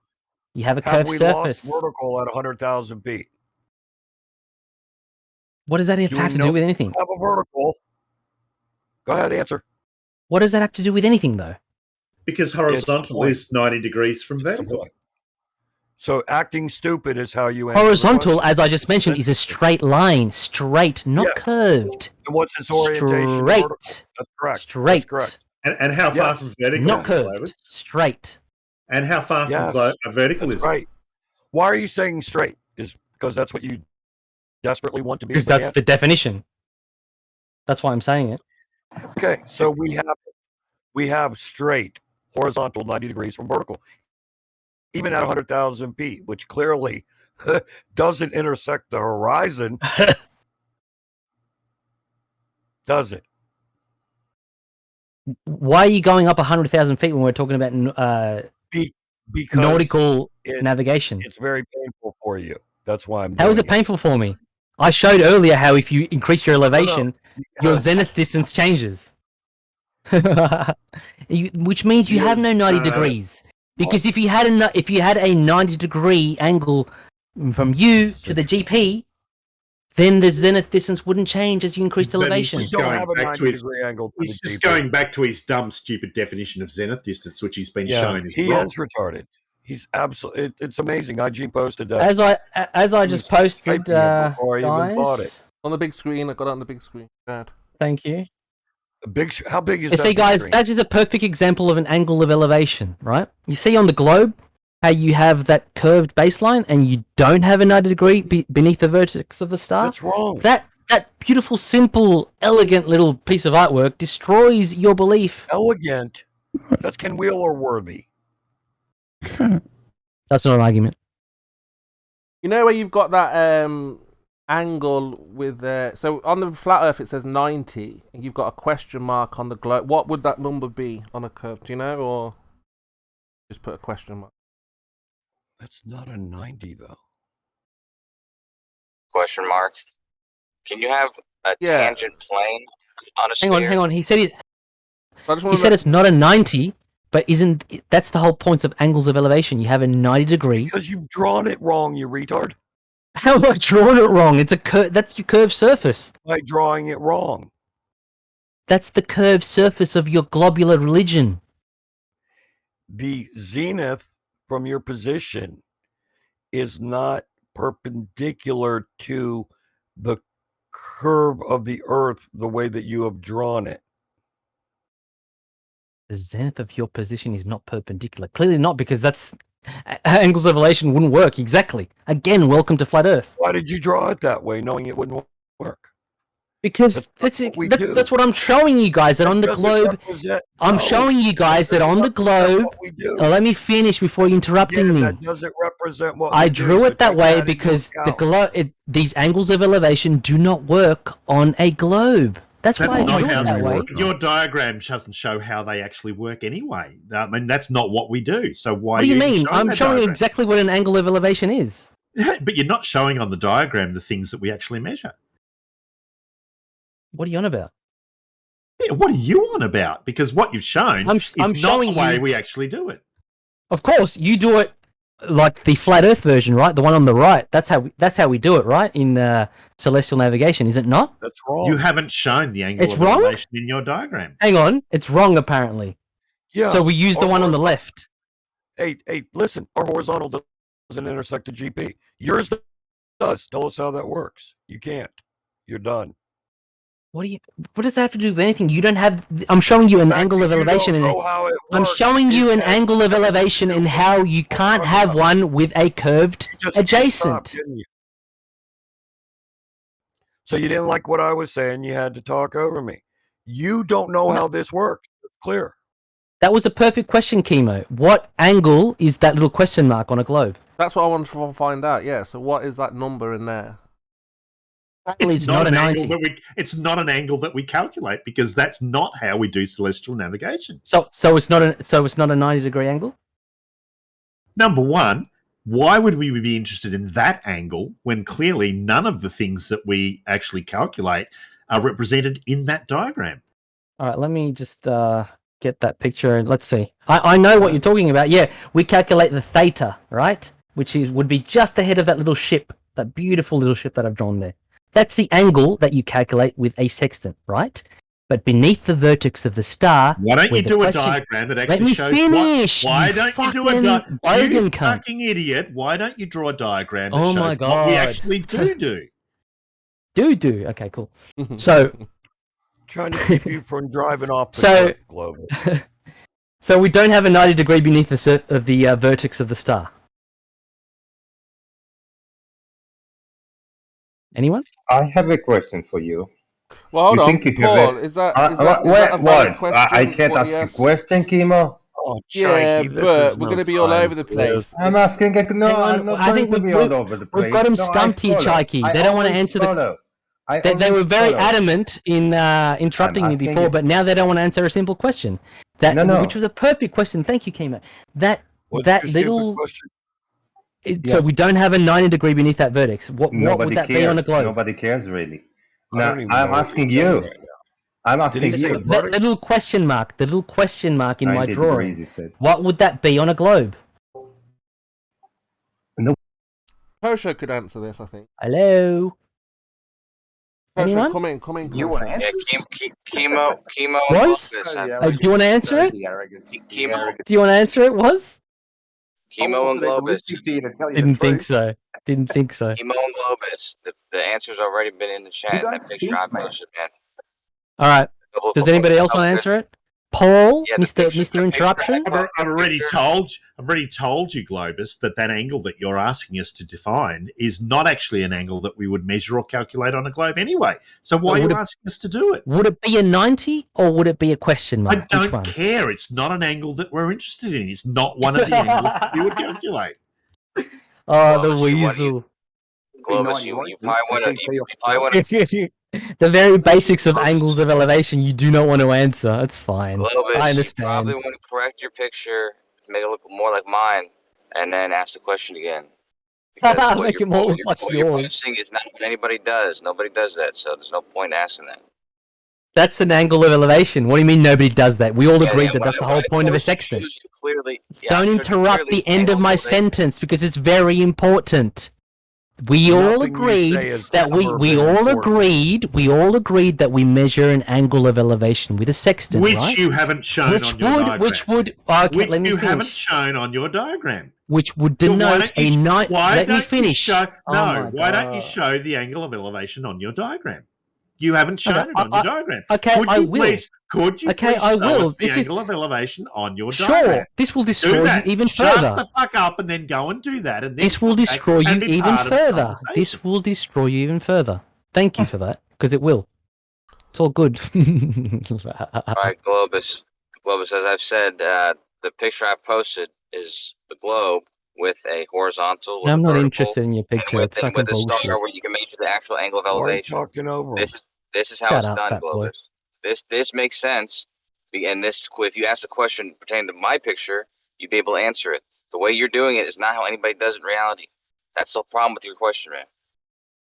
You have a Have curved we surface. lost vertical at 100,000 feet? What does that have Do to we do know- with anything? Have a vertical. Go ahead, answer. What does that have to do with anything, though? Because horizontal point. is 90 degrees from That's the vertical. point. So acting stupid is how you answer the Horizontal, question. as I just mentioned, is a straight line. Straight, not Yes. curved. And what's its orientation? Straight. Vertical. That's correct. Straight. That's correct. And how far Yes. from vertical Not is curved. Globus? Straight. And how far Yes. from vertical That's is it? right. Why are you saying straight? Is because that's what you desperately want to be. Because that's the definition. That's why I'm saying it. Okay, so we have straight, horizontal, 90 degrees from vertical, even at 100,000 feet, which clearly doesn't intersect the horizon, does it? Why are you going up 100,000 feet when we're talking about Because nautical it- navigation? it's very painful for you. That's why I'm. How is doing it painful for me? I showed earlier how if you increase your elevation, your zenith distance changes. Which means you have no 90 degrees. Because if you had a 90-degree angle from you to the GP, then the zenith distance wouldn't change as you increase elevation. He's just going back to his dumb, stupid definition of zenith distance, which he's been shown. He is retarded. He's absolutely. It's amazing. IG posted that. As I just posted, guys, on the big screen. I got it on the big screen. Bad. Thank you. How big is that? See, guys, that is a perfect example of an angle of elevation, right? You see on the globe how you have that curved baseline and you don't have a 90 degree beneath the vertex of the star? That's wrong. That beautiful, simple, elegant little piece of artwork destroys your belief. Elegant? That's Ken Wheeler worthy. That's not an argument. You know where you've got that angle with so on the flat Earth it says 90, and you've got a question mark on the globe. What would that number be on a curve? Do you know, or just put a question mark? That's not a 90 though. Question mark. Can you have a tangent plane on a sphere? Hang on. He said it's not a 90. But that's the whole point of angles of elevation? You have a 90 degree. Because you've drawn it wrong, you retard. How have I drawn it wrong? It's that's your curved surface. By drawing it wrong. That's the curved surface of your globular religion. The zenith from your position is not perpendicular to the curve of the Earth the way that you have drawn it. The zenith of your position is not perpendicular. Clearly not, because that's angles of elevation wouldn't work. Exactly. Again, welcome to flat Earth. Why did you draw it that way, knowing it wouldn't work? Because that's what I'm showing you guys, that on the globe. I'm showing you guys that on the globe. Let me finish before you interrupting me. That doesn't represent what I drew it that way because these angles of elevation do not work on a globe. That's why I drew it that way. Your diagram doesn't show how they actually work anyway. I mean, that's not what we do. So why? What do you mean? I'm showing you exactly what an angle of elevation is. But you're not showing on the diagram the things that we actually measure. What are you on about? Yeah, what are you on about? Because what you've shown is not the way we actually do it. Of course, you do it like the flat Earth version, right? The one on the right. That's how we do it, right? In celestial navigation, is it not? That's wrong. You haven't shown the angle of elevation in your diagram. Hang on, it's wrong apparently. Yeah. So we use the one on the left. Hey, listen. Our horizontal doesn't intersect the GP. Yours does. Tell us how that works. You can't. You're done. What does that have to do with anything? You don't have. I'm showing you an angle of elevation, I'm showing you an angle of elevation and how you can't have one with a curved adjacent. So you didn't like what I was saying. You had to talk over me. You don't know how this works. It's clear. That was a perfect question, Chemo. What angle is that little question mark on a globe? That's what I wanted to find out. Yeah. So what is that number in there? It's not an angle it's not an angle that we calculate, because that's not how we do celestial navigation. So it's not a 90-degree angle? Number one, why would we be interested in that angle when clearly none of the things that we actually calculate are represented in that diagram? All right, let me just get that picture and let's see. I know what you're talking about. Yeah, we calculate the theta, right? Which would be just ahead of that little ship, that beautiful little ship that I've drawn there. That's the angle that you calculate with a sextant, right? But beneath the vertex of the star... Why don't you do a diagram that actually shows... Why don't you do a diagram? You fucking idiot. Why don't you draw a diagram that shows what we actually do? Do. Okay, cool. So... Trying to keep you from driving off the globe. So we don't have a 90 degree beneath the vertex of the star. Anyone? I have a question for you. Well, hold on, Paul. Is that a valid question? I can't ask a question, Chemo. Oh, yeah, but we're going to be all over the place. I'm asking. I'm not going to be all over the place. We've got them stumped here, Chaiki. They don't want to answer They were very adamant in interrupting me before, but now they don't want to answer a simple question. Which was a perfect question. Thank you, Chemo. That little. So we don't have a 90 degree beneath that vertex. What would that be on a globe? Nobody cares really. I Now don't even I'm know what asking you're you. saying right now. I'm Did asking he say you. The vertex? little question mark. The little question mark in my 90 drawing. degrees, you said. What would that be on a globe? Kosho could answer this, I think. Hello. Kosho, Anyone? come in. You want Kosho. answers? Chemo. Was? Globus, Do you want to answer it? The arrogance. The Chemo. arrogance. Do you want to answer it? Was? Chemo and Globus. listening to you to tell you Didn't the think truth. so. Didn't think so. Chemo and Globus. The answer's already been in the chat. don't That picture think, I man. posted, man. All right. Does anybody else want to answer it? Paul, Yeah, the Mr. picture- Mr. the picture Interruption. I've already told you, Globus, that angle that you're asking us to define is not actually an angle that we would measure or calculate on a globe anyway. So why are you asking us to do it? Would it be a 90 or would it be a question mark? I don't care. It's not an angle that we're interested in. It's not one of the angles that you would calculate. Oh, the Globus, weasel. Globus, you probably want to. The very basics of angles of elevation you do not want to answer. It's fine. Globus, I you understand. probably want to correct your picture, make it look more like mine, and then ask the question again. Because Make it more like what you're yours. posting is not what anybody does. Nobody does that, so there's no point in asking that. That's an angle of elevation. What do you mean nobody does that? We all agreed that that's the whole what I point of a posted sextant. shows you clearly. Don't interrupt the end of my sentence because it's very important. We all Nothing you agreed say has that we ever we been all important. agreed that we measure an angle of elevation with a sextant, Which right? you haven't shown on your diagram. Which would Which let me you finish. haven't shown on your diagram. Which would So denote a night. Let me finish. Why Oh my don't you God. show the angle of elevation on your diagram? You haven't shown Okay, it on your diagram. okay, Could I you will. please, could you Okay, please I show will. us the This is- angle of elevation on your Sure, diagram? this will Do destroy you that. even Shut further. the fuck up and then go and do that. And then This will come back destroy you and be even part of the further. conversation. This will destroy you even further. Thank you for that, because it will. It's all good. All right, Globus. Globus, as I've said, the picture I've posted is the globe with a horizontal. With I'm a not vertical, interested in your picture. And It's with, fucking with a star bullshit. where you can measure the actual angle of Why are you elevation. talking over him? This is how Shut it's up, done, fat boy. Globus. This makes sense. And this, if you ask a question pertaining to my picture, you'd be able to answer it. The way you're doing it is not how anybody does it in reality. That's the problem with your question, man.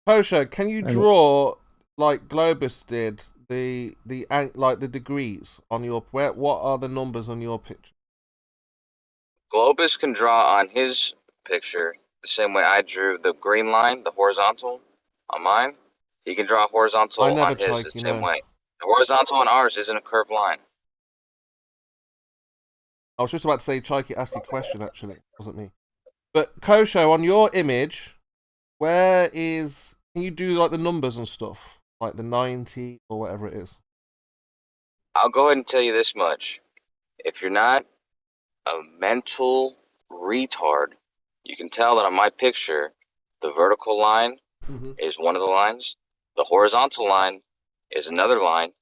Kosho, can you draw like Globus did the degrees on your what are the numbers on your picture? Globus can draw on his picture the same way I drew the green line, the horizontal, on mine. He can draw horizontal I never on his tried, the you same know. way. The horizontal on ours isn't a curved line. I was just about to say Chaiki asked you a question actually, it wasn't me. But Kosho, on your image, can you do like the numbers and stuff? Like the 90 or whatever it is? I'll go ahead and tell you this much. If you're not a mental retard, you can tell that on my picture, the vertical line is one of the lines, the horizontal line is another line,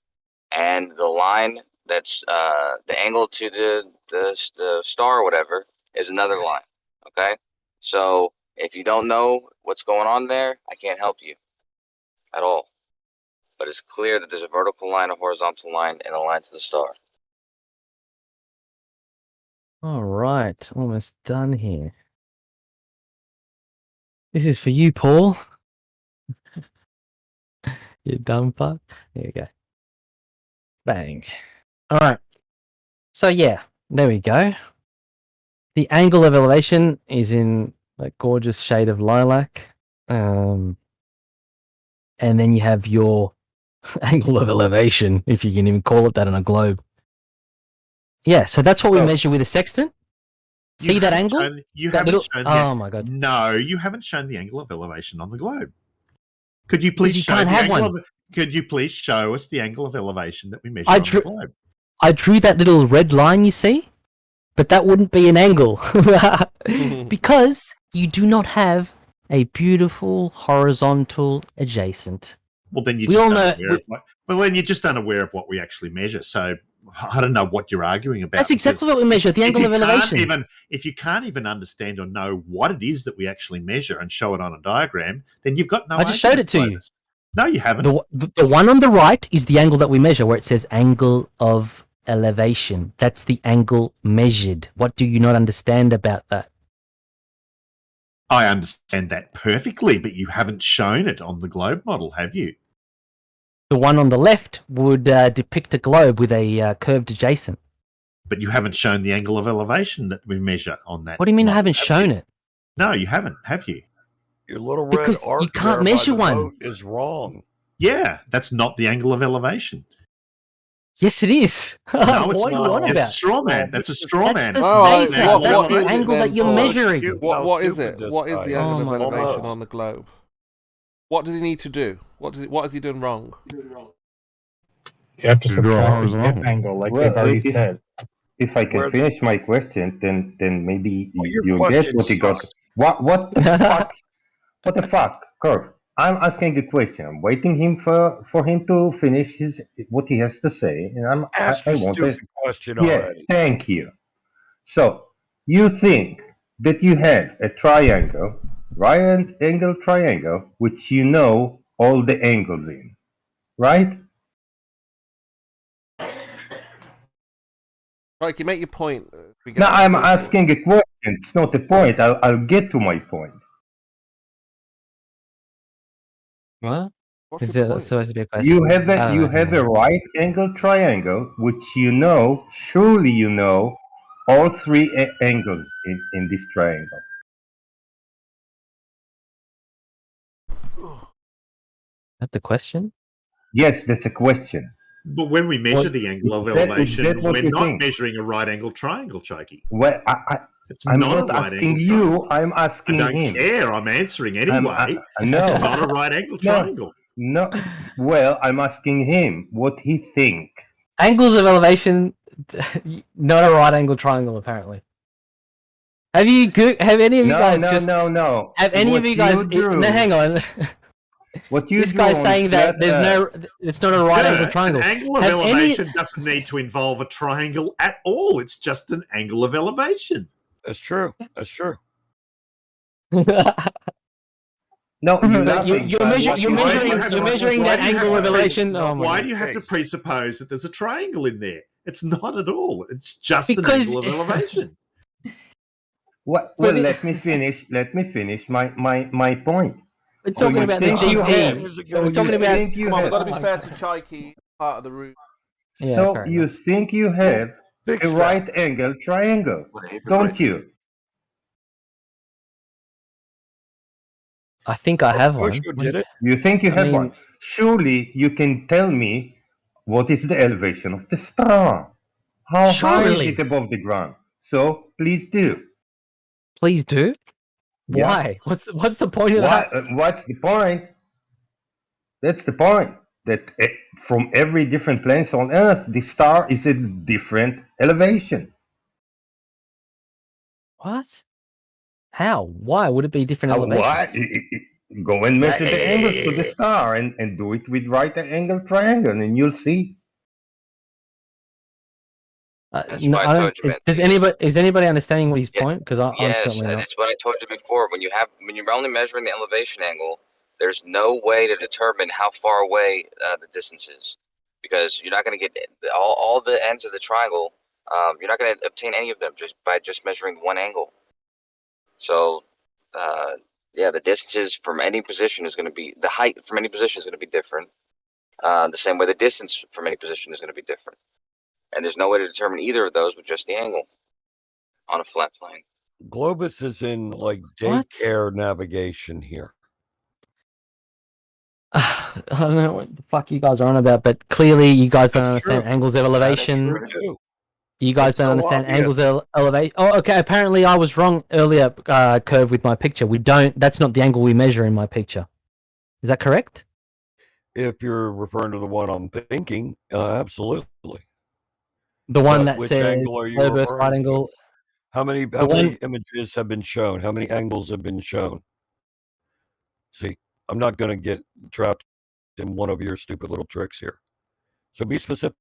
and the line that's the angle to the star or whatever is another line. Okay? So if you don't know what's going on there, I can't help you at all. But it's clear that there's a vertical line, a horizontal line, and a line to the star. All right, almost done here. This is for you, Paul. You dumb fuck. There you go. Bang. All right. So yeah, there we go. The angle of elevation is in a gorgeous shade of lilac. And then you have your angle of elevation, if you can even call it that on a globe. Yeah, so that's what we measure with a sextant. See that angle? Oh my god! No, you haven't shown the angle of elevation on the globe. Could you please show can't the have angle one. Could you please show us the angle of elevation that we measure I on drew- the globe? I drew that little red line, you see? But that wouldn't be an angle. Because you do not have a beautiful horizontal adjacent. Well, then We all know- then you're just unaware of what we actually measure. So I don't know what you're arguing about. That's exactly what we measure, the angle of elevation. If you can't even understand or know what it is that we actually measure and show it on a diagram, then you've got no. I just showed it to you. No, you haven't. The one on the right is the angle that we measure, where it says angle of elevation. That's the angle measured. What do you not understand about that? I understand that perfectly, but you haven't shown it on the globe model, have you? The one on the left would depict a globe with a curved adjacent. But you haven't shown the angle of elevation that we measure on that. What do you mean I model, haven't shown it? No, you haven't, have you? Your little red Because arc you can't there by measure the one. boat is wrong. Yeah, that's not the angle of elevation. Yes, it is. No, it's what are you not. on It's a about? straw man. That's a straw man. That's Alright, basic. what- That's what the is it angle then? that you're Oh, measuring. What is stupid it? this What is guy the angle is. of Oh my elevation God. on the globe? What does he need to do? What is he doing wrong? You have to You're subtract always the wrong. dip angle, like Well, they've already said. If I can Where- finish my question, then maybe your you get question what you got. sucks. What the fuck? What the fuck, Curve? I'm asking a question. I'm waiting for him to finish what he has to say, and Ask I a want stupid to. question Yeah, already. thank you. So you think that you have a triangle, right angle triangle, which you know all the angles in, right? Right, you make your point. Now I'm asking a question. It's not a point. I'll get to my point. What? What's Is your it point? supposed to be a question? You have I don't know. a right angle triangle, which you know, surely you know, all three angles in this triangle. That the question? Yes, that's a question. But when we measure Well, the angle of is that elevation, what we're you not think? measuring a right angle triangle, Chokey. Well, It's I'm not not a right asking angle you. triangle. I'm I asking don't him. care. I'm answering anyway. No, It's not a right angle no, triangle. no. Well, I'm asking him what he think. Angles of elevation, not a right angle triangle, apparently. Have any of you guys just... No. Have any of you guys... No, hang on. What you This guy's drew saying is that flat there's Earth. no... It's not a right angle An triangle. angle of Have elevation doesn't need to involve a triangle at all. It's just an angle of elevation. That's true. That's true. No, you're measuring that angle of elevation. Oh my Why God. do you have to presuppose that there's a triangle in there? It's not at all. It's just Because- an angle of elevation. Well, let me finish. Let me finish my point. We're So talking you about the think you have- GP. so We're you talking about... think you Come on, we've have- got to be fair to Chaiki, part of the room. Yeah, So fair you enough. think you have Fix a that. right angle triangle, don't you? I think I have one. Bush did it. You think you I have mean- one? Surely you can tell me what is the elevation of the star. How high Surely. is it above the ground? So please do. Please do. Yeah. Why? What's the point of that? What's the point? That's the point. That from every different place on Earth, the star is a different elevation. What? How? Why would it be different elevation? Why? Go and measure the angles to the star and do it with right angle triangle, and you'll see. That's No, why I I told don't, you, man. is anybody understanding what his Yeah. point? Because I'm Yes, certainly not. that's what I told you before. When you're only measuring the elevation angle, there's no way to determine how far away the distance is, because you're not going to get all the ends of the triangle. You're not going to obtain any of them just by measuring one angle. So, the distances from any position is going to be the height from any position is going to be different. The same way the distance from any position is going to be different. And there's no way to determine either of those with just the angle on a flat plane. Globus is in like What? daycare navigation here. I don't know what the fuck you guys are on about, but clearly you guys don't That's understand true. angles of elevation. That is true too. You guys That's don't so understand obvious. angles of elevation. Oh, okay. Apparently, I was wrong earlier, Curve, with my picture. We don't. That's not the angle we measure in my picture. Is that correct? If you're referring to the one I'm thinking, absolutely. The one But that which says angle are you globe Earth referring right to? angle. How many one- images have been shown? How many angles have been shown? See, I'm not going to get trapped in one of your stupid little tricks here. So be specific.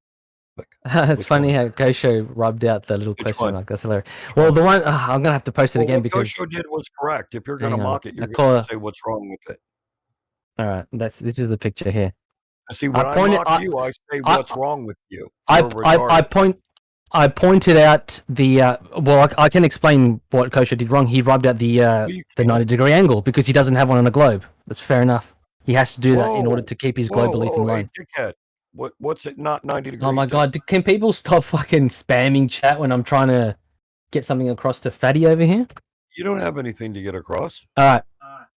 It's Which funny one? how Gosho rubbed out the little Which question one? mark. That's hilarious. Well, the one I'm gonna have to post it Well, again what because. Gosho did was correct. If you're going to Hang on. mock it, you're I going call- to say what's wrong with it. All right, this is the picture here. See, when I pointed- mock you, I say I- what's wrong with you. I You're retarded. I pointed out the well, I can explain what Kosher did wrong. He rubbed out the 90-degree angle because he doesn't have one on a globe. That's fair enough. He has to do that in order to keep his globe belief in line. Hey, dickhead. What's it not 90 degrees? Oh my god, can people stop fucking spamming chat when I'm trying to get something across to Fatty over here? You don't have anything to get across. Alright.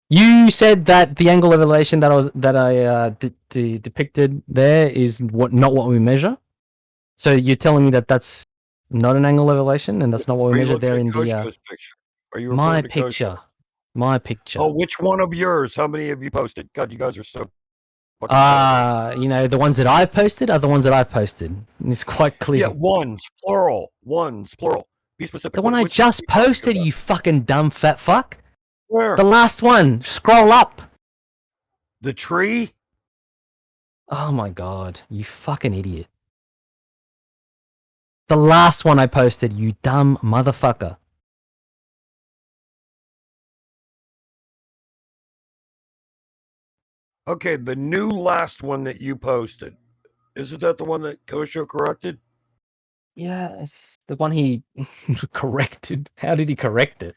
You said that the angle of elevation that I depicted there is not what we measure. So you're telling me that that's not an angle of elevation, and that's not what we measured there in the picture? Are you my picture? My picture. Oh, which one of yours? How many have you posted? God, you guys are so. You know, the ones that I've posted are the ones that I've posted. And it's quite clear. Yeah, ones plural. Be specific. The one I just posted, you fucking dumb fat fuck. Where? The last one. Scroll up. The tree? Oh my god, you fucking idiot. The last one I posted, you dumb motherfucker. Okay, the new last one that you posted. Isn't that the one that Kosho corrected? Yeah, it's the one he corrected. How did he correct it?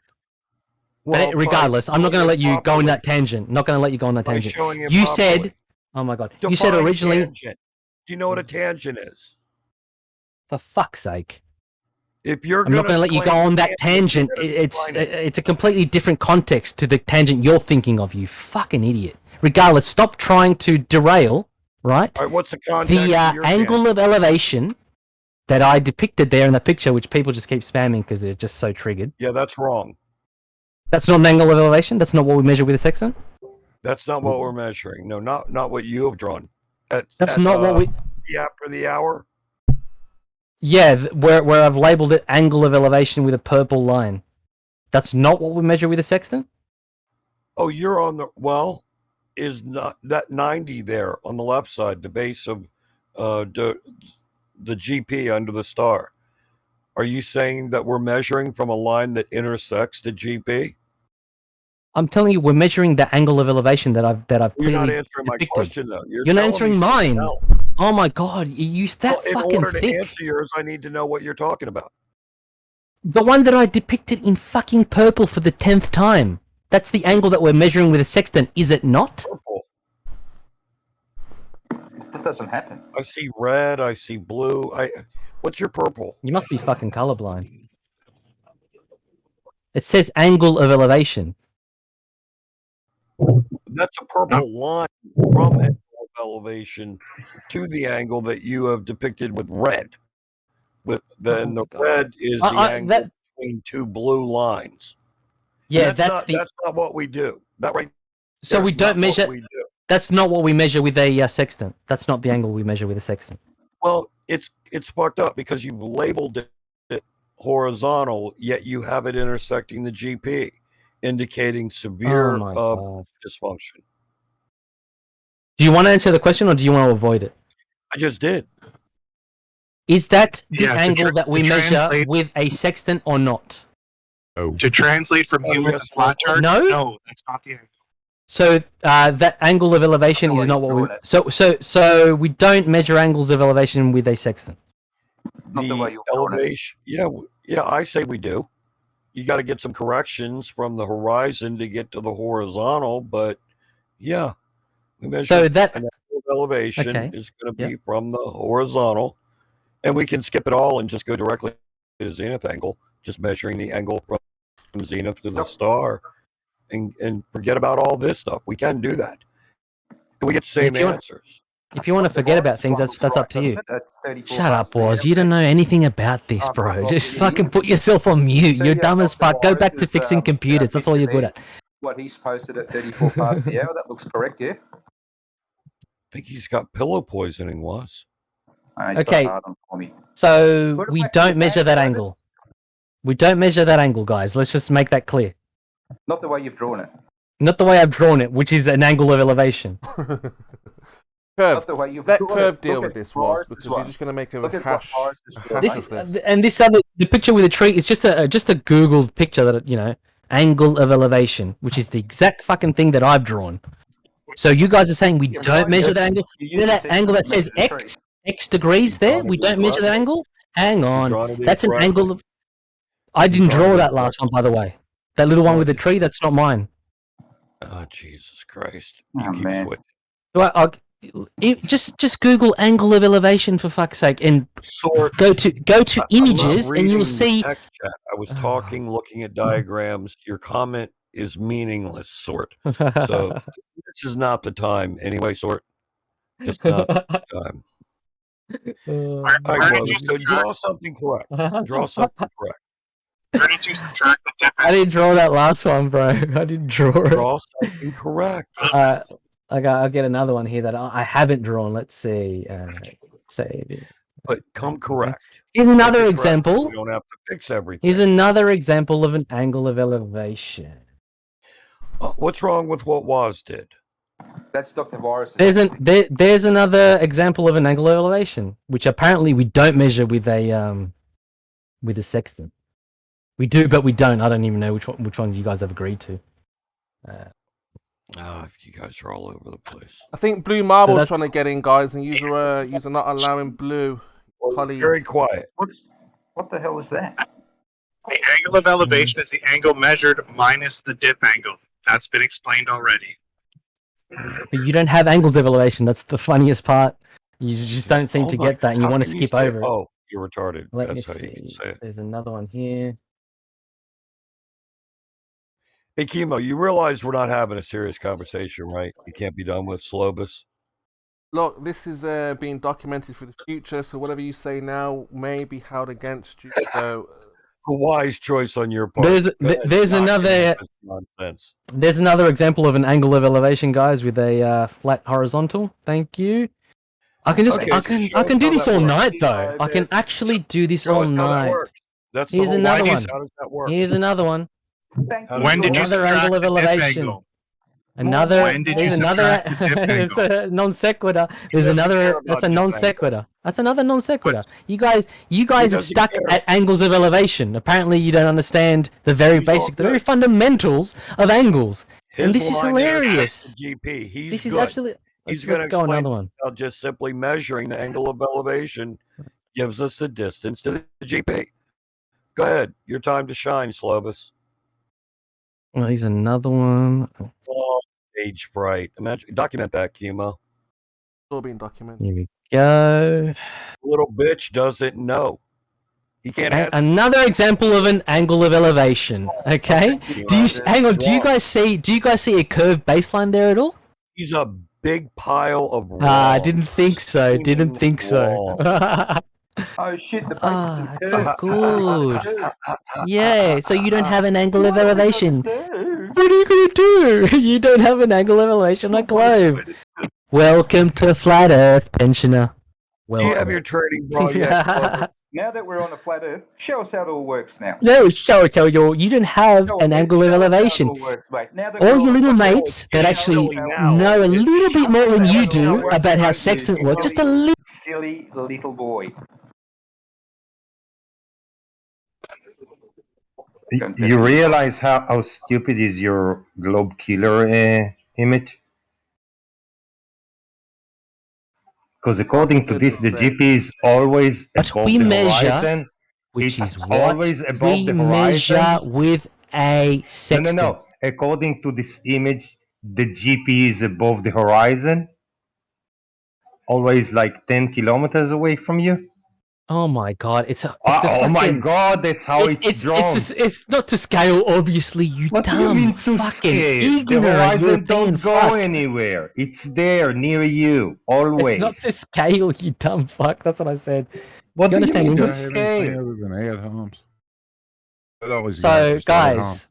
Well, but regardless, I'm not going to let you go on that tangent. Not going to let you go on that tangent. You said, oh my god, you said originally. Tangent. Do you know what a tangent is? For fuck's sake. If you're I'm not going to let you go on that tangent. It's a completely different context to the tangent you're thinking of, you fucking idiot. Regardless, stop trying to derail, right? All right, what's the context? The angle of elevation that I depicted there in the picture, which people just keep spamming because they're just so triggered. Yeah, that's wrong. That's not an angle of elevation? That's not what we measure with a sextant? That's not what we're measuring. No, not what you have drawn. That's not what we... After the hour? Yeah, where I've labeled it angle of elevation with a purple line. That's not what we measure with a sextant? Oh, you're on the... Well, is not that 90 there on the left side, the base of the GP under the star. Are you saying that we're measuring from a line that intersects the GP? I'm telling you, we're measuring the angle of elevation that I've clearly You're not answering depicted. my question, though. You're not answering mine. Oh my god, you use that in fucking order thick. to answer yours, I need to know what you're talking about. The one that I depicted in fucking purple for the 10th time. That's the angle that we're measuring with a sextant, is it not? Purple. That doesn't happen. I see red, I see blue. What's your purple? You must be fucking colorblind. It says angle of elevation. That's a purple line from angle of elevation to the angle that you have depicted with red. Then the red is the angle between two blue lines. Yeah, that's not what we do. That right. So we don't measure. That's not what we measure with a sextant. That's not the angle we measure with a sextant. Well, it's fucked up because you've labeled it horizontal, yet you have it intersecting the GP, indicating severe dysfunction. Do you want to answer the question or do you want to avoid it? I just did. Is that the angle that we measure with a sextant or not? Oh. To translate from human to flat chart? No, that's not the angle. So that angle of elevation is not what we. So we don't measure angles of elevation with a sextant. Not the way you elevation. Yeah. I say we do. You got to get some corrections from the horizon to get to the horizontal, but yeah, we measure. So that angle of elevation is going to be from the horizontal, and we can skip it all and just go directly to the zenith angle, just measuring the angle from zenith to the star. And forget about all this stuff. We can do that. And we get the same answers. If you want to forget about things, that's up to you. Shut up, Waz. You don't know anything about this, bro. Just fucking put yourself on mute. You're dumb as fuck. Go back to fixing computers. That's all you're good at. What he's posted at 34 past the hour, that looks correct, yeah? I think he's got pillow poisoning, Waz. Okay, so we don't measure that angle. We don't measure that angle, guys. Let's just make that clear. Not the way you've drawn it. Not the way I've drawn it, which is an angle of elevation. Curve. Let Curve deal with this, was because you're just going to make a hash of this. And this other, the picture with the tree is just a Googled picture that angle of elevation, which is the exact fucking thing that I've drawn. So you guys are saying we don't measure that angle? You know that angle that says X degrees there? We don't measure that angle? Hang on. drawn it That's an incorrectly. angle of... I didn't drawn draw it that last one, by the way. That little one with the tree, that's not mine. Oh, Jesus Christ. You Oh, keep man. switching. Just Google angle of elevation for fuck's sake, and Sort. go to I'm not images, and reading you'll the see. text chat. I was talking, looking at diagrams. Your comment is meaningless, Sort. So this is not the time. Anyway, Sort. Just not the time. All right, Globus, so draw something correct. Draw something correct. Where did you subtract the dip I didn't draw that last one, bro. I didn't draw it. Draw something correct. I'll get another one here that I haven't drawn. Let's see. But come correct. Here's another Correct. example. We don't have to fix everything. Here's another example of an angle of elevation. What's wrong with what Woz did? That's Dr. Virus. There's another example of an angle of elevation, which apparently we don't measure with a sextant. We do, but we don't. I don't even know which ones you guys have agreed to. You guys are all over the place. I think Blue Marble's trying to get in, guys, and user not allowing Blue. Well, very quiet. What the hell is that? The angle of elevation is the angle measured minus the dip angle. That's been explained already. But you don't have angles of elevation. That's the funniest part. You just don't seem to get that, and you want to skip over it. Oh, you're retarded. Let me That's how you see. can say it. There's another one here. Hey, Chemo, you realize we're not having a serious conversation, right? You can't be done with Globus. Look, this is being documented for the future, so whatever you say now may be held against you. So, a wise choice on your part. There's another nonsense. There's another example of an angle of elevation, guys, with a flat horizontal. Thank you. I can just I can do this all night though. I can actually do this all night. That's Here's another one. How does that work? Here's another one. When did you Another subtract angle of the dip elevation. angle? Another. When did you There's another. subtract the dip It's angle? a non sequitur. There's another. That's a non sequitur. That's another non sequitur. You guys are stuck at angles of elevation. Apparently, you don't understand the very basic, the very fundamentals of angles. And this is hilarious. GP. This is absolutely. He's going to go explain another one. how just simply measuring the angle of elevation gives us the distance to the GP. Go ahead. Your time to shine, Globus. Well, here's another one. Oh, age bright. Imagine, document that, Chemo. Still being documented. Here we go. Little bitch doesn't know. He can't have Another example of an angle of elevation. Okay. Hang on? Do you guys see a curved baseline there at all? He's a big pile of I didn't think so. Didn't think so. Oh shit, the basis is so good. Yeah, so you don't have an angle of elevation. What are you going to do? You don't have an angle of elevation on a globe. Welcome to Flat Earth, pensioner. Do you have your trading bra yet? Now that we're on the flat Earth, show us how it all works now. No, show you. You don't have an angle of elevation. All your little mates that actually know a little bit more than you do about how sextant works, just a little. Silly little boy. You realize how stupid is your globe killer image? Because according to this, the GP is always above the horizon. Which it's is what always above we the measure horizon. with a sextant. No. According to this image, the GP is above the horizon. Always like 10 kilometers away from you. Oh my god, it's a my god, that's how it's drawn. It's not to scale, obviously, you What dumb do you mean to fucking scale? The ignorant horizon European don't go fuck. anywhere. It's there, near you, always. It's not to scale, you dumb fuck. That's what I said. What you do you understand mean to English? scale? So, guys,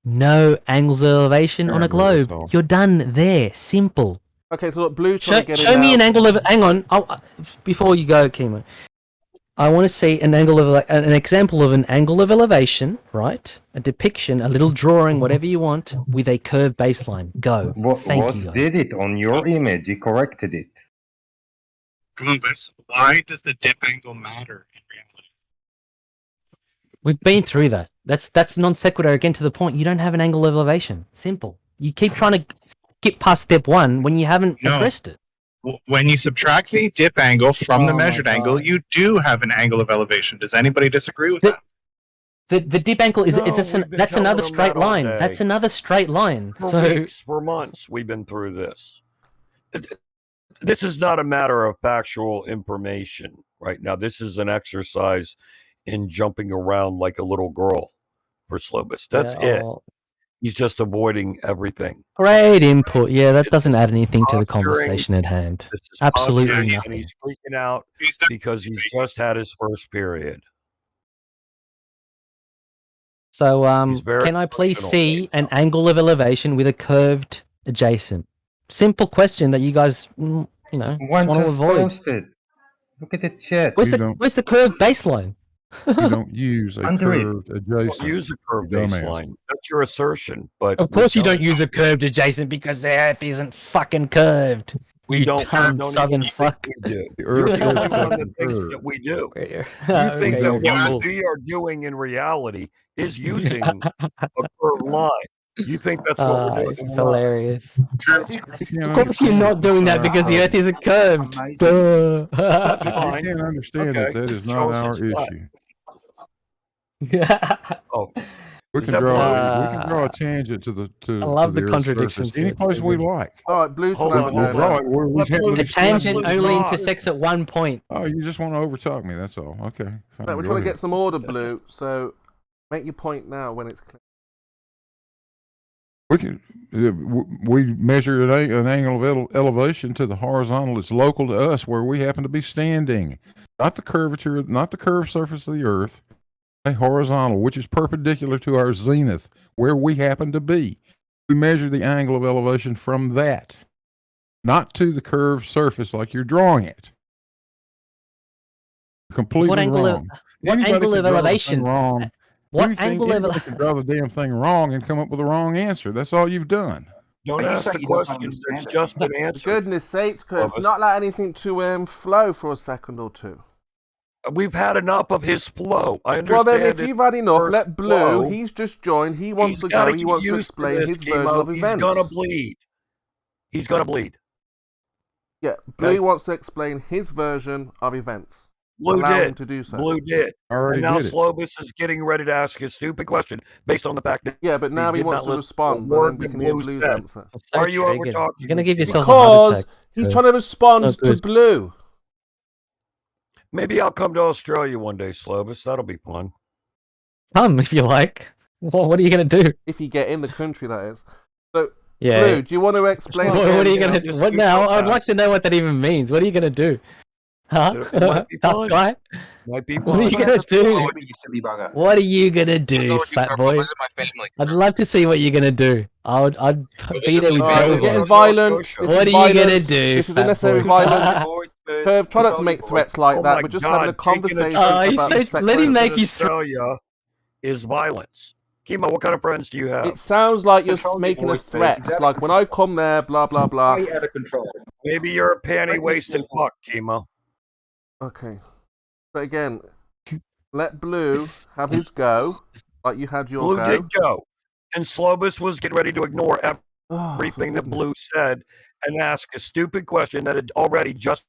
no angles of elevation on a globe. You're done there. Simple. Okay, so look, Blue trying to get Show in me now. an angle of. Hang on. Before you go, Chemo. I want to see an angle of an example of an angle of elevation, right? A depiction, a little drawing, whatever you want, with a curved baseline. Go. Thank you. Did it on your image? He corrected it. Globus, why does the dip angle matter in reality? We've been through that. That's non sequitur again to the point. You don't have an angle of elevation. Simple. You keep trying to skip past step one when you haven't addressed it. When you subtract the dip angle from the Oh my measured angle, God. you do have an angle of elevation. Does anybody disagree with that? The dip angle is No, we've been that's telling another them straight that all line. day. That's another straight line. For So weeks, for months, we've been through this. This is not a matter of factual information right now. This is an exercise in jumping around like a little girl for Globus. That's yeah, it. He's just avoiding everything. great input. Yeah, that It's doesn't add anything to the posturing. conversation at hand. This is Absolutely posturing, nothing. and he's freaking out He's not- because he's just had his first period. So, He's very can I please emotional see right an now. angle of elevation with a curved adjacent? Simple question that you guys, you know, One want to just avoid. posted. Look at the chat. Where's You the don't- where's the curved baseline? You don't use a Under it. curved Don't adjacent. use a curved Dumbass. baseline. That's your assertion, but Of we course, you don't don't. use a curved adjacent because the Earth isn't fucking curved. We You don't. dumb Don't southern even fuck. think we do. The You're earth the only is one that fucking thinks curved. that we do. You You think think that what cool. we are doing in reality is using a curved line. You think that's what we're doing. This is We're not. hilarious. You can't Of course, you're not doing that because the Earth isn't curved. Duh. That's You fine. can't understand Okay. that is Show not us our it's flat. issue. Oh, We is can that draw a tangent to the I love to the Earth's contradictions surface any here, it's place so we good. like. All right, Blue's Hold gonna on, have a We'll go draw now. it where we Let happen to Blue- be A tangent Blue's only not. intersects at one point. Oh, you just want to overtalk me. That's all. Okay. Fine, No, we're go trying to ahead. get some order, Blue. So make your point now when it's clear. We measure an angle of elevation to the horizontal that's local to us where we happen to be standing, not the curvature, not the curved surface of the Earth, a horizontal, which is perpendicular to our zenith, where we happen to be. We measure the angle of elevation from that, not to the curved surface like you're drawing it. Completely What angle wrong. what Anybody angle can of draw the thing elevation? wrong. What angle of Anybody can draw the damn thing wrong and come up with the wrong answer. That's all you've done. Don't Are you ask the saying you don't question. understand It's it? just an For answer. goodness sakes, Kurt, Clovis. not let anything to flow for a second or two. We've had enough of his flow. I Well, understand then, if it. you've had enough, First let Blue. flow. He's just joined. He wants He's to gotta go. He get wants to used explain this, his Kimo. version of He's events. gonna bleed. He's gonna bleed. Yeah, Blue Okay. wants to explain his version of events. Blue Allow him did. to do so. Blue did. Already And now did it. Globus is getting ready to ask a stupid question based on the fact that Yeah, but now he did wants not to listen respond, to a and word then we that can hear Blue Blue's said. answer. That's so Are you triggered. over-talking You're gonna me? give yourself a heart Because attack. he's Kurt. trying to respond Not to good. Blue. Maybe I'll come to Australia one day, Globus. That'll be fun. Come if you like. Well, what are you gonna do? If you get in the country, that is. So, Yeah. Blue, do you want to explain? What are you again? gonna? Just What do now? so I'd like fast. to know what that even means. What are you gonna do? Huh? It might be Tough fun. guy. Might be What are you fun. gonna do? You silly bugger. What are you gonna do, Go fat to boy? visit my family. I'd love to see what you're gonna do. I'd be there with All right, we're bells getting on. violent. This What is are you violence. gonna do, This is fat unnecessary boy? violence. Curve, try not to make threats like Oh that. my We're just God, having a taking a conversation trip Oh, he's about so- sex let him work. make you Australia is violence. Kimo, what kind of friends do you have? It sounds like you're Control your making a voice, please. threat. He's out of Like when I come there, blah blah blah. Way out of control. Maybe you're a panty-waisted fuck, Kimo. Okay. So again, let Blue have his go, like you had your Blue go. did go. And Globus was getting ready to ignore Oh, everything for that Blue said and ask a stupid question that had already just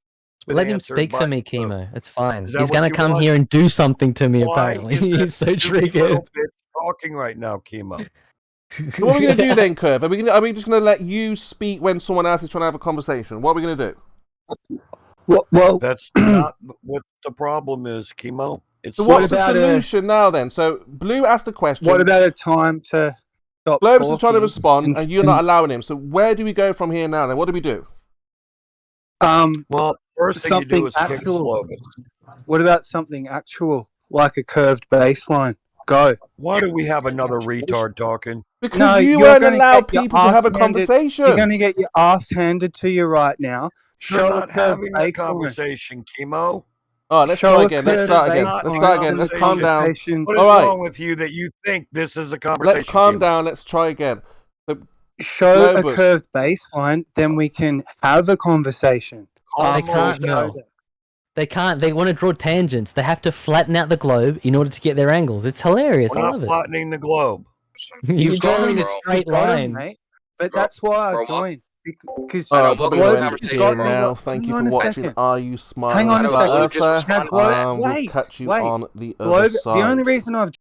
been Let him answered speak by for me, Blue. Chemo. It's fine. Is that He's what gonna you come want? here and do something to me. Why Apparently, is that he's so stupid triggered. little bitch talking right now, Kimo? So what are we gonna do then, Curve? Are we just gonna let you speak when someone else is trying to have a conversation? What are we gonna do? Well, That's not what the problem is, Kimo. It's So what's the about solution now then? So Blue asked the question. what about a time to stop Globus is trying to talking respond, and you're not allowing him. So where do we go from here now? Then what do we do? Well, first thing you do something is kick actual. Globus. What about something actual, like a curved baseline? Go. Why do we have another retard talking? Because No, you you're won't gonna allow get your people to ass have a handed- conversation. You're going to get your ass handed to you right now. You're Show a not curved having a baseline. conversation, Kimo. All right, let's Show try a again. Let's curved start again. baseline. Let's start again. Let's calm down. Conversation. What is All right. wrong with you that you think this is a conversation? Let's calm Kimo? down. Let's try again. So, Show a Globus. curved baseline, then we can have a conversation. Calm They can't. down. No. They can't. They want to draw tangents. They have to flatten out the globe in order to get their angles. It's hilarious. We're I not love it. flattening the globe. You're You've got drawing him, a straight You've got him, line. mate. But Bro- that's why bro, I what? joined. because Alright, we'll Bobby do the Wench conversation here right now. now. Thank Hang you on for a watching. second. Are you smart? Hang on a Flat second. Earther? Now, Globe, We'll wait, catch you wait. on the Globe, other the side. only reason I've